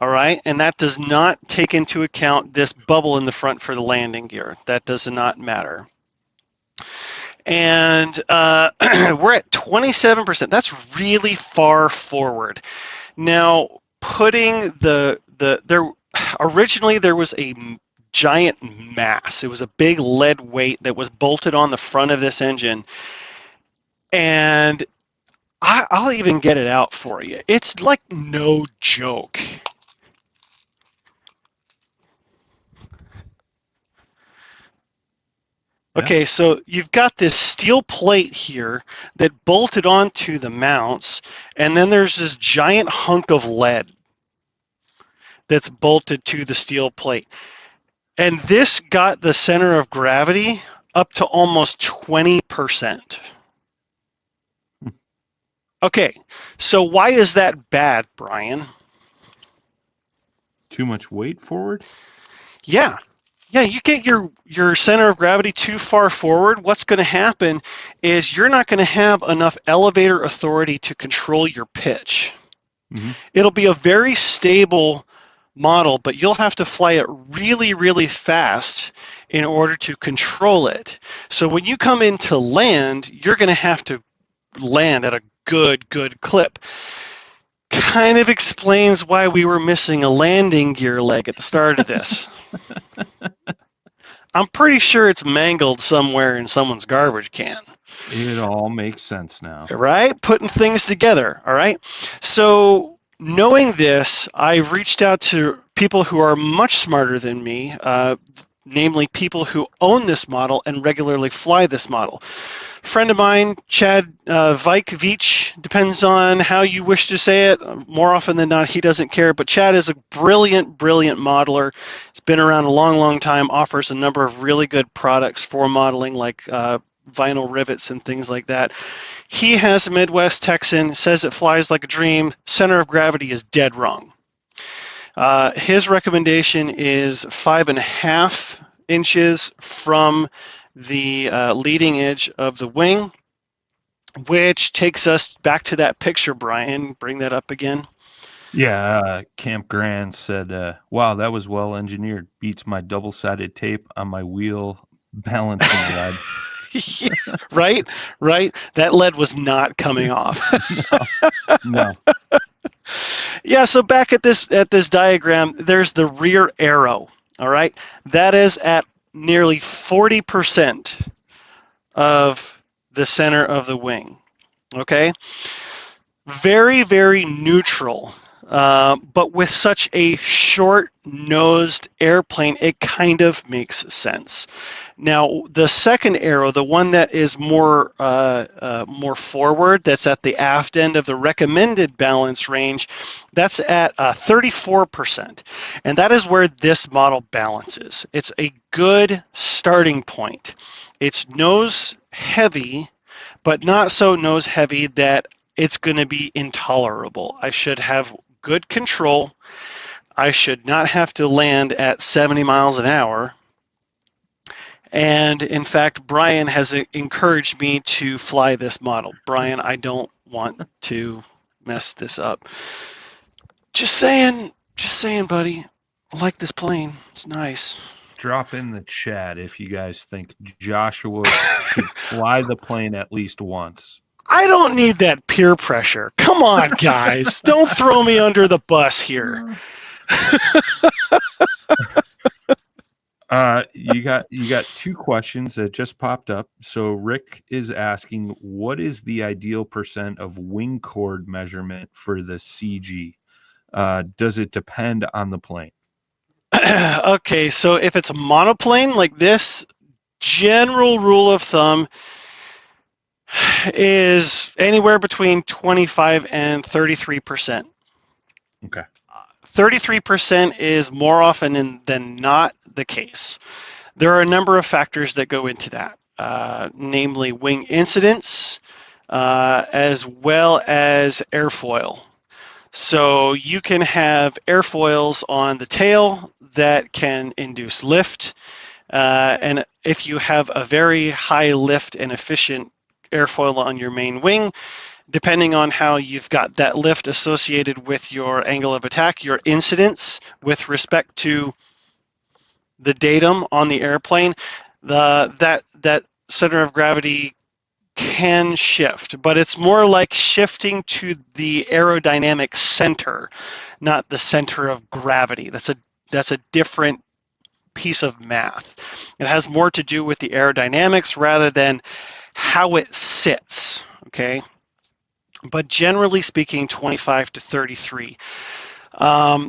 all right? And that does not take into account this bubble in the front for the landing gear. That does not matter. And we're at 27%. That's really far forward. Now, putting originally there was a giant mass. It was a big lead weight that was bolted on the front of this engine. And I'll even get it out for you. It's like no joke. Yeah. Okay, so you've got this steel plate here that bolted onto the mounts, and then there's this giant hunk of lead that's bolted to the steel plate. And this got the center of gravity up to almost 20%. Okay, so why is that bad, Brian? Too much weight forward? Yeah. Yeah, you get your center of gravity too far forward, what's going to happen is you're not going to have enough elevator authority to control your pitch. Mm-hmm. It'll be a very stable model, but you'll have to fly it really, really fast in order to control it. So when you come in to land, you're going to have to land at a good clip. Kind of explains why we were missing a landing gear leg at the start of this. I'm pretty sure it's mangled somewhere in someone's garbage can. It all makes sense now. Right? Putting things together, all right? So knowing this, I've reached out to people who are much smarter than me, namely people who own this model and regularly fly this model. Friend of mine, Chad Vich, depends on how you wish to say it. More often than not, he doesn't care. But Chad is a brilliant modeler. He's been around a long time, offers a number of really good products for modeling, like vinyl rivets and things like that. He has a Midwest Texan, says it flies like a dream. Center of gravity is dead wrong. His recommendation is 5.5 inches from the leading edge of the wing, which takes us back to that picture, Brian. Bring that up again. Yeah, Camp Grand said, wow, that was well engineered. Beats my double-sided tape on my wheel balancing rod. Yeah, right. That lead was not coming off. No. Yeah, so back at this diagram, there's the rear arrow, all right? That is at nearly 40% of the center of the wing, okay? Very neutral, but with such a short-nosed airplane, it kind of makes sense. Now, the second arrow, the one that is more forward, that's at the aft end of the recommended balance range, that's at 34%. And that is where this model balances. It's a good starting point. It's nose heavy, but not so nose heavy that it's going to be intolerable. I should have good control. I should not have to land at 70 miles an hour. And in fact, Brian has encouraged me to fly this model. Brian, I don't want to mess this up. Just saying, buddy. I like this plane. It's nice. Drop in the chat if you guys think Joshua should fly the plane at least once. I don't need that peer pressure. Come on, guys. Don't throw me under the bus here. You got two questions that just popped up. So Rick is asking, what is the ideal percent of wing chord measurement for the CG? Does it depend on the plane? Okay, so if it's a monoplane like this, general rule of thumb is anywhere between 25 and 33%. Okay. 33% is more often than not the case. There are a number of factors that go into that, namely wing incidence, as well as airfoil. So you can have airfoils on the tail that can induce lift, and if you have a very high lift and efficient airfoil on your main wing, depending on how you've got that lift associated with your angle of attack, your incidence with respect to the datum on the airplane, that center of gravity can shift, but it's more like shifting to the aerodynamic center, not the center of gravity. That's a different piece of math. It has more to do with the aerodynamics rather than how it sits, okay? But generally speaking, 25 to 33.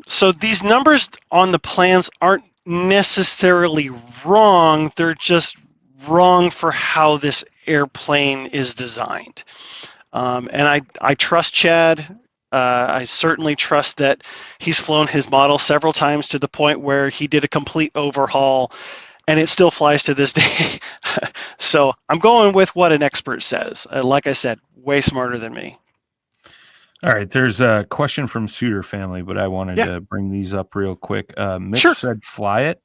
So these numbers on the plans aren't necessarily wrong, they're just wrong for how this airplane is designed. And I trust Chad. I certainly trust that he's flown his model several times to the point where he did a complete overhaul and it still flies to this day. So I'm going with what an expert says. Like I said, way smarter than me. All right, there's a question from Suitor family, but I wanted to bring these up real quick. Mitch said, fly it.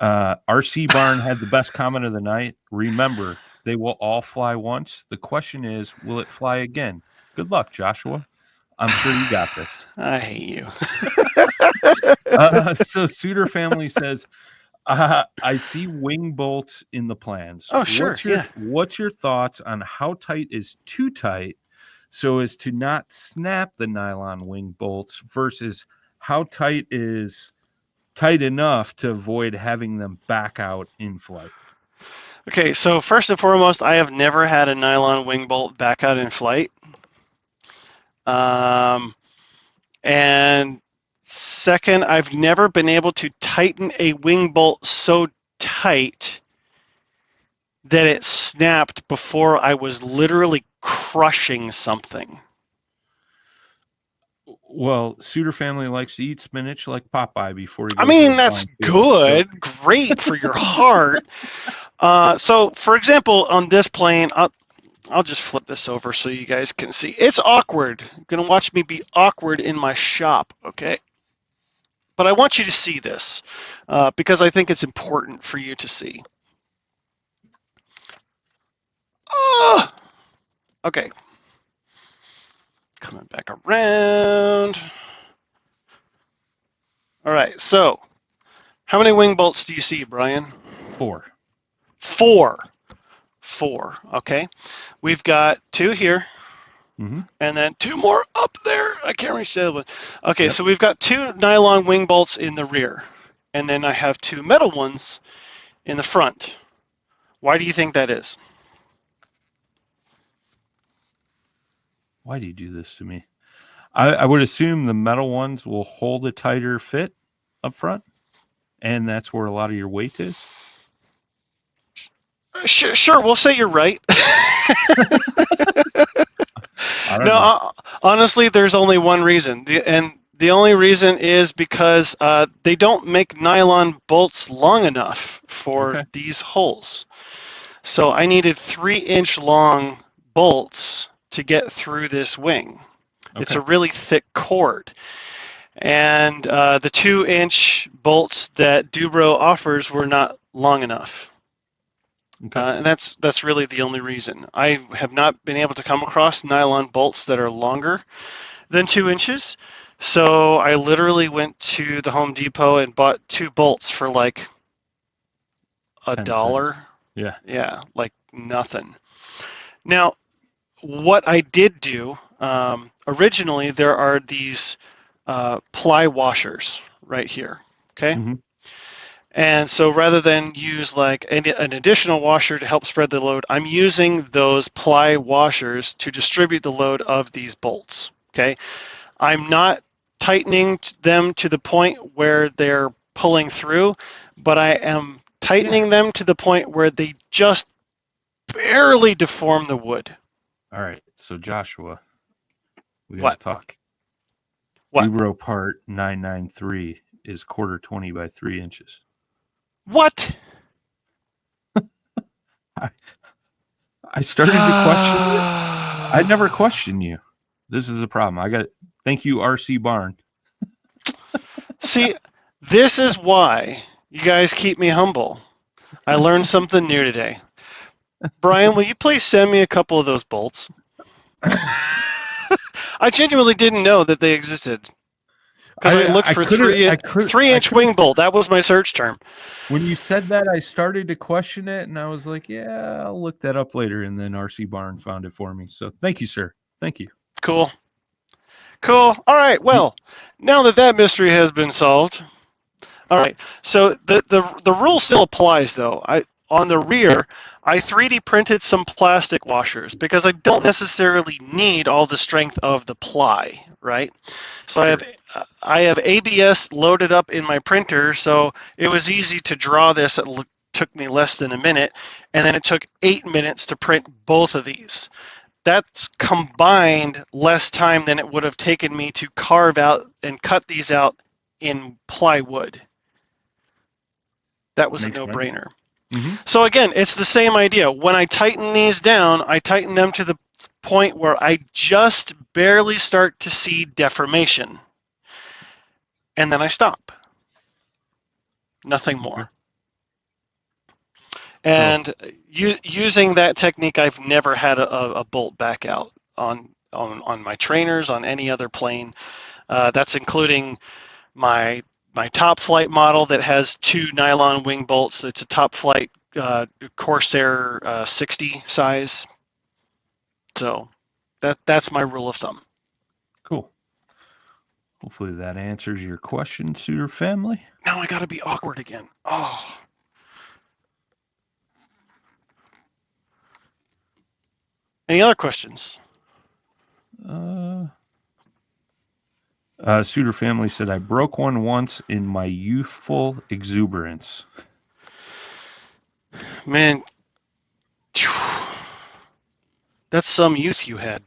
RC Barn had the best comment of the night. Remember, they will all fly once. The question is, will it fly again? Good luck, Joshua. I'm sure you got this. I hate you. So Suitor family says, I see wing bolts in the plans. Oh, sure. What's your thoughts on how tight is too tight so as to not snap the nylon wing bolts versus how tight is tight enough to avoid having them back out in flight? Okay, so first and foremost, I have never had a nylon wing bolt back out in flight. And second, I've never been able to tighten a wing bolt so tight that it snapped before I was literally crushing something. Well, Suitor family likes to eat spinach like Popeye before he goes. I mean, that's good. So. Great for your heart. So, for example, on this plane, I'll just flip this over so you guys can see. It's awkward. You're going to watch me be awkward in my shop, okay? But I want you to see this because I think it's important for you to see. Okay. Coming back around. All right, so how many wing bolts do you see, Brian? 4. 4. 4, okay. We've got 2 here, and then 2 more up there. I can't reach the other one. Okay, so we've got 2 nylon wing bolts in the rear, and then I have 2 metal ones in the front. Why do you think that is? Why do you do this to me? I would assume the metal ones will hold a tighter fit up front, and that's where a lot of your weight is. Sure, we'll say you're right. No, honestly, there's only one reason, and the only reason is because they don't make nylon bolts long enough for these holes. So I needed 3-inch long bolts to get through this wing. Okay. It's a really thick cord. And the 2-inch bolts that Dubro offers were not long enough. Okay. And that's really the only reason. I have not been able to come across nylon bolts that are longer than 2 inches. So I literally went to the Home Depot and bought 2 bolts for like $1. Yeah. Yeah, like nothing. Now, what I did do, originally there are these ply washers right here, okay? And so rather than use like an additional washer to help spread the load, I'm using those ply washers to distribute the load of these bolts, okay? I'm not tightening them to the point where they're pulling through, but I am tightening them to the point where they just barely deform the wood. All right, so Joshua, we got to talk. What? Dubro part 993 is 1/4 by 3 inches. What? I started to question you. I never questioned you. This is a problem. Thank you, RC Barn. See, this is why you guys keep me humble. I learned something new today. Brian, will you please send me a couple of those bolts? I genuinely didn't know that they existed. Because I looked for 3-inch wing bolt. That was my search term. When you said that, I started to question it, and I was like, yeah, I'll look that up later. And then RC Barn found it for me. So thank you, sir. Thank you. Cool. All right. Well, now that mystery has been solved, All right. So the rule still applies, though. On the rear, I 3D printed some plastic washers because I don't necessarily need all the strength of the ply, right? So Sure. I have ABS loaded up in my printer, so it was easy to draw this. It took me less than a minute, and then it took 8 minutes to print both of these. That's combined less time than it would have taken me to carve out and cut these out in plywood. That was a no-brainer. Mm-hmm. So again, it's the same idea. When I tighten these down, I tighten them to the point where I just barely start to see deformation. And then I stop. Nothing more. And using that technique, I've never had a bolt back out on my trainers, on any other plane. That's including my top flight model that has 2 nylon wing bolts. It's a top flight Corsair 60 size. So that's my rule of thumb. Cool. Hopefully that answers your question, Suitor family. Now I got to be awkward again. Oh. Any other questions? Suitor family said, I broke one once in my youthful exuberance. Man, that's some youth you had.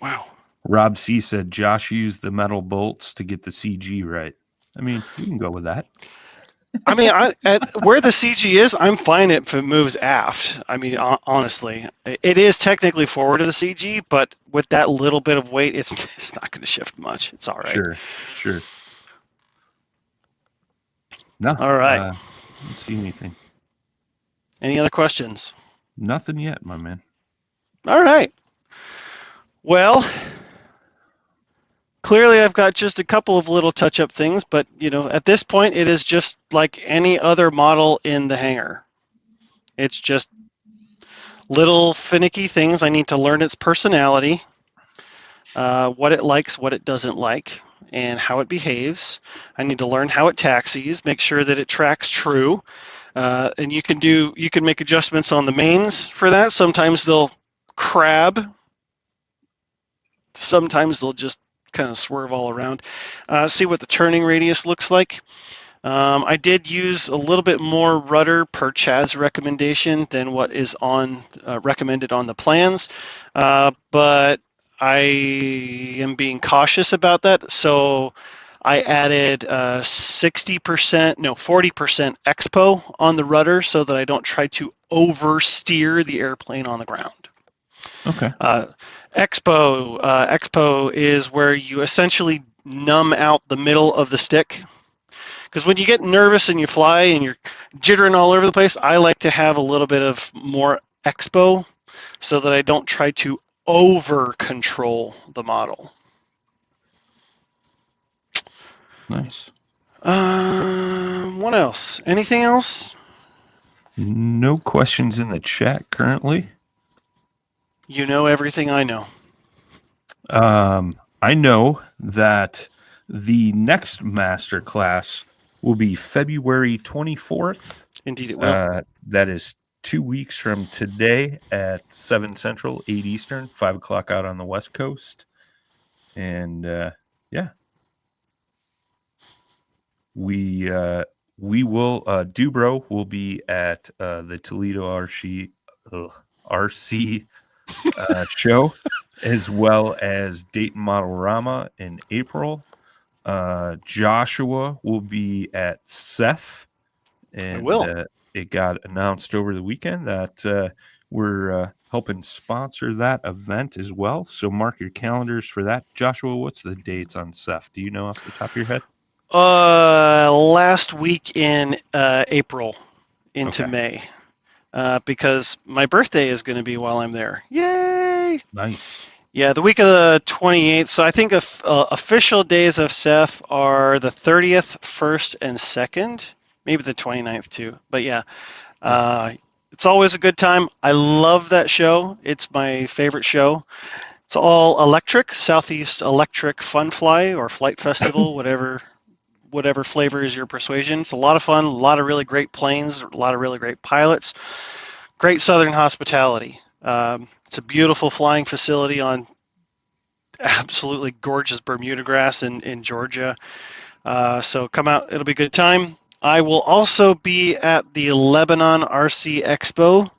Wow. Rob C said, Josh used the metal bolts to get the CG right. I mean, you can go with that. I mean, where the CG is, I'm fine if it moves aft. I mean, honestly, it is technically forward to the CG, but with that little bit of weight, it's not going to shift much. It's all right. Sure. No. All right. I don't see anything. Any other questions? Nothing yet, my man. All right. Well, clearly I've got just a couple of little touch-up things, but at this point it is just like any other model in the hangar. It's just little finicky things. I need to learn its personality, what it likes, what it doesn't like, and how it behaves. I need to learn how it taxis, make sure that it tracks true. And you can make adjustments on the mains for that. Sometimes they'll crab. Sometimes they'll just kind of swerve all around. See what the turning radius looks like. I did use a little bit more rudder per Chad's recommendation than what is recommended on the plans, but I am being cautious about that. So I added 40% expo on the rudder so that I don't try to oversteer the airplane on the ground. Okay. Expo is where you essentially numb out the middle of the stick. Because when you get nervous and you fly and you're jittering all over the place, I like to have a little bit of more expo so that I don't try to over control the model. Nice. What else? Anything else? No questions in the chat currently. You know everything I know. I know that the next MasterClass will be February 24th. Indeed it will. That is 2 weeks from today at 7 Central, 8 Eastern, 5 o'clock out on the West Coast. And yeah. We will, Dubro will be at the Toledo RC show, as well as Dayton Modelrama in April. Joshua will be at CEF, and it got announced over the weekend that we're helping sponsor that event as well. So mark your calendars for that. Joshua, what's the dates on CEF? Do you know off the top of your head? Last week in April into May, because my birthday is going to be while I'm there. Yay! Nice. Yeah, the week of the 28th. So I think official days of CEF are the 30th, 1st, and 2nd. Maybe the 29th too. But yeah, it's always a good time. I love that show. It's my favorite show. It's all electric, Southeast Electric Fun Fly or Flight Festival, whatever whatever flavor is your persuasion. It's a lot of fun, a lot of really great planes, a lot of really great pilots, great Southern hospitality. It's a beautiful flying facility on absolutely gorgeous Bermuda grass in Georgia. So come out, it'll be a good time. I will also be at the Lebanon RC Expo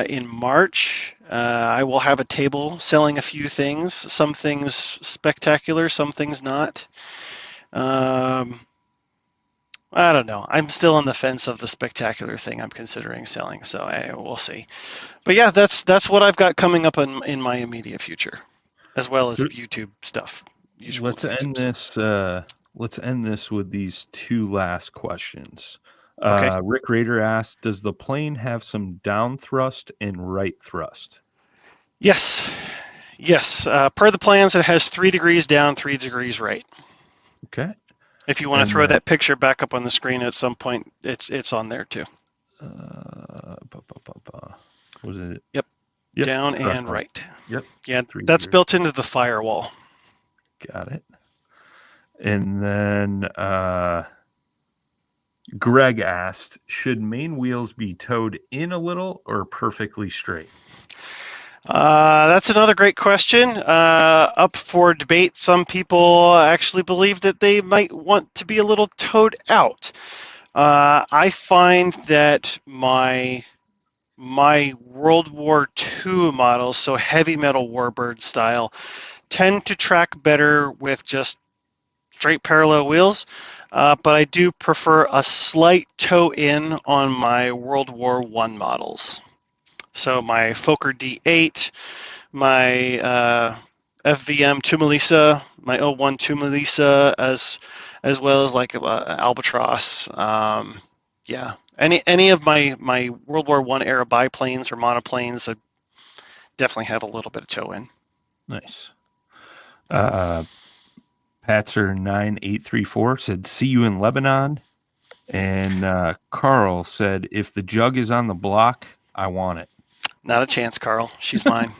in March. I will have a table selling a few things, some things spectacular, some things not. I don't know. I'm still on the fence of the spectacular thing I'm considering selling, so we'll see. But yeah, that's what I've got coming up in my immediate future, as well as YouTube stuff. Let's end this with these two last questions. Okay. Rick Rader asked, does the plane have some down thrust and right thrust? Yes. Per the plans, it has 3 degrees down, 3 degrees right. Okay. If you want to throw that picture back up on the screen at some point, it's on there too. Was it? Yep. Down and right. Yep. Yeah, that's built into the firewall. Got it. And then Greg asked, should main wheels be towed in a little or perfectly straight? That's another great question. Up for debate. Some people actually believe that they might want to be a little towed out. I find that my World War II models, so heavy metal warbird style, tend to track better with just straight parallel wheels, but I do prefer a slight toe in on my World War I models. So my Fokker D8, my FVM Tumulisa, my 01 Tumulisa, as well as like Albatross. Yeah, any of my World War I era biplanes or monoplanes, I definitely have a little bit of toe in. Nice. Patzer9834 said, see you in Lebanon. And Carl said, if the jug is on the block, I want it. Not a chance, Carl. She's mine.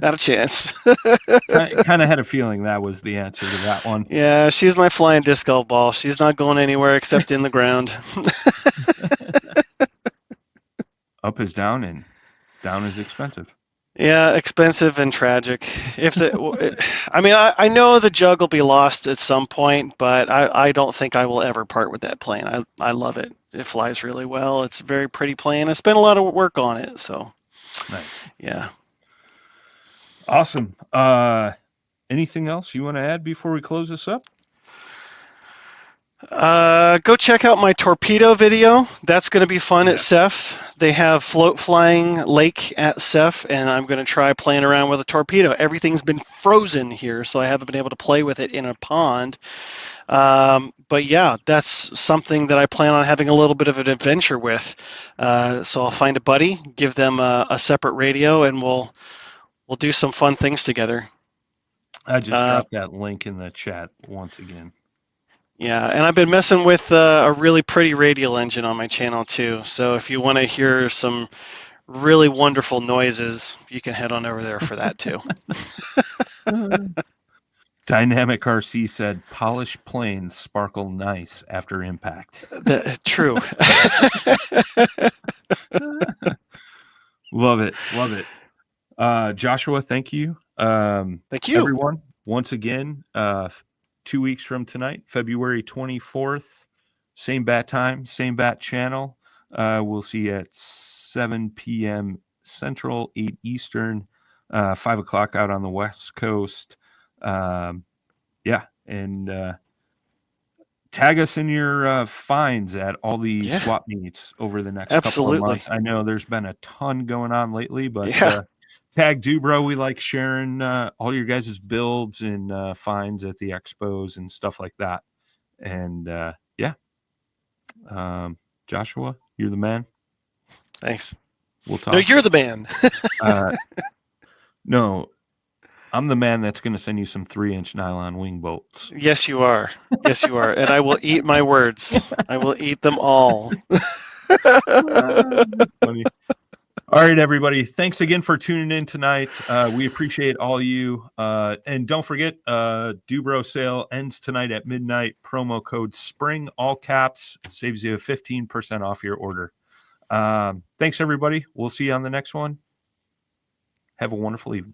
Not a chance. Kind of had a feeling that was the answer to that one. Yeah, she's my flying disc golf ball. She's not going anywhere except in the ground. Up is down, and down is expensive. Yeah, expensive and tragic. I know the jug will be lost at some point, but I don't think I will ever part with that plane. I love it. It flies really well. It's a very pretty plane. I spent a lot of work on it, so nice. Yeah. Awesome. Anything else you want to add before we close this up? Go check out my torpedo video. That's going to be fun at CEF. They have float flying lake at CEF, and I'm going to try playing around with a torpedo. Everything's been frozen here, so I haven't been able to play with it in a pond. But yeah, that's something that I plan on having a little bit of an adventure with. So I'll find a buddy, give them a separate radio, and we'll do some fun things together. I just dropped that link in the chat once again. Yeah, and I've been messing with a really pretty radial engine on my channel too. So if you want to hear some really wonderful noises, you can head on over there for that too. Dynamic RC said, polished planes sparkle nice after impact. True. Love it. Love it. Joshua, thank you. Thank you. Everyone, once again, 2 weeks from tonight, February 24th, same bat time, same bat channel. We'll see you at 7 p.m. Central, 8 Eastern, 5 o'clock out on the West Coast. And tag us in your finds at all the swap meets over the next couple of months. I know there's been a ton going on lately, but tag Dubro. We like sharing all your guys' builds and finds at the expos and stuff like that. And Joshua, you're the man. Thanks. We'll talk. No, you're the man. No, I'm the man that's going to send you some 3-inch nylon wing bolts. Yes, you are. Yes, you are. And I will eat my words. I will eat them all. Funny. All right, everybody. Thanks again for tuning in tonight. We appreciate all you. And don't forget, Dubro sale ends tonight at midnight. Promo code SPRING, all caps, saves you 15% off your order. Thanks, everybody. We'll see you on the next one. Have a wonderful evening.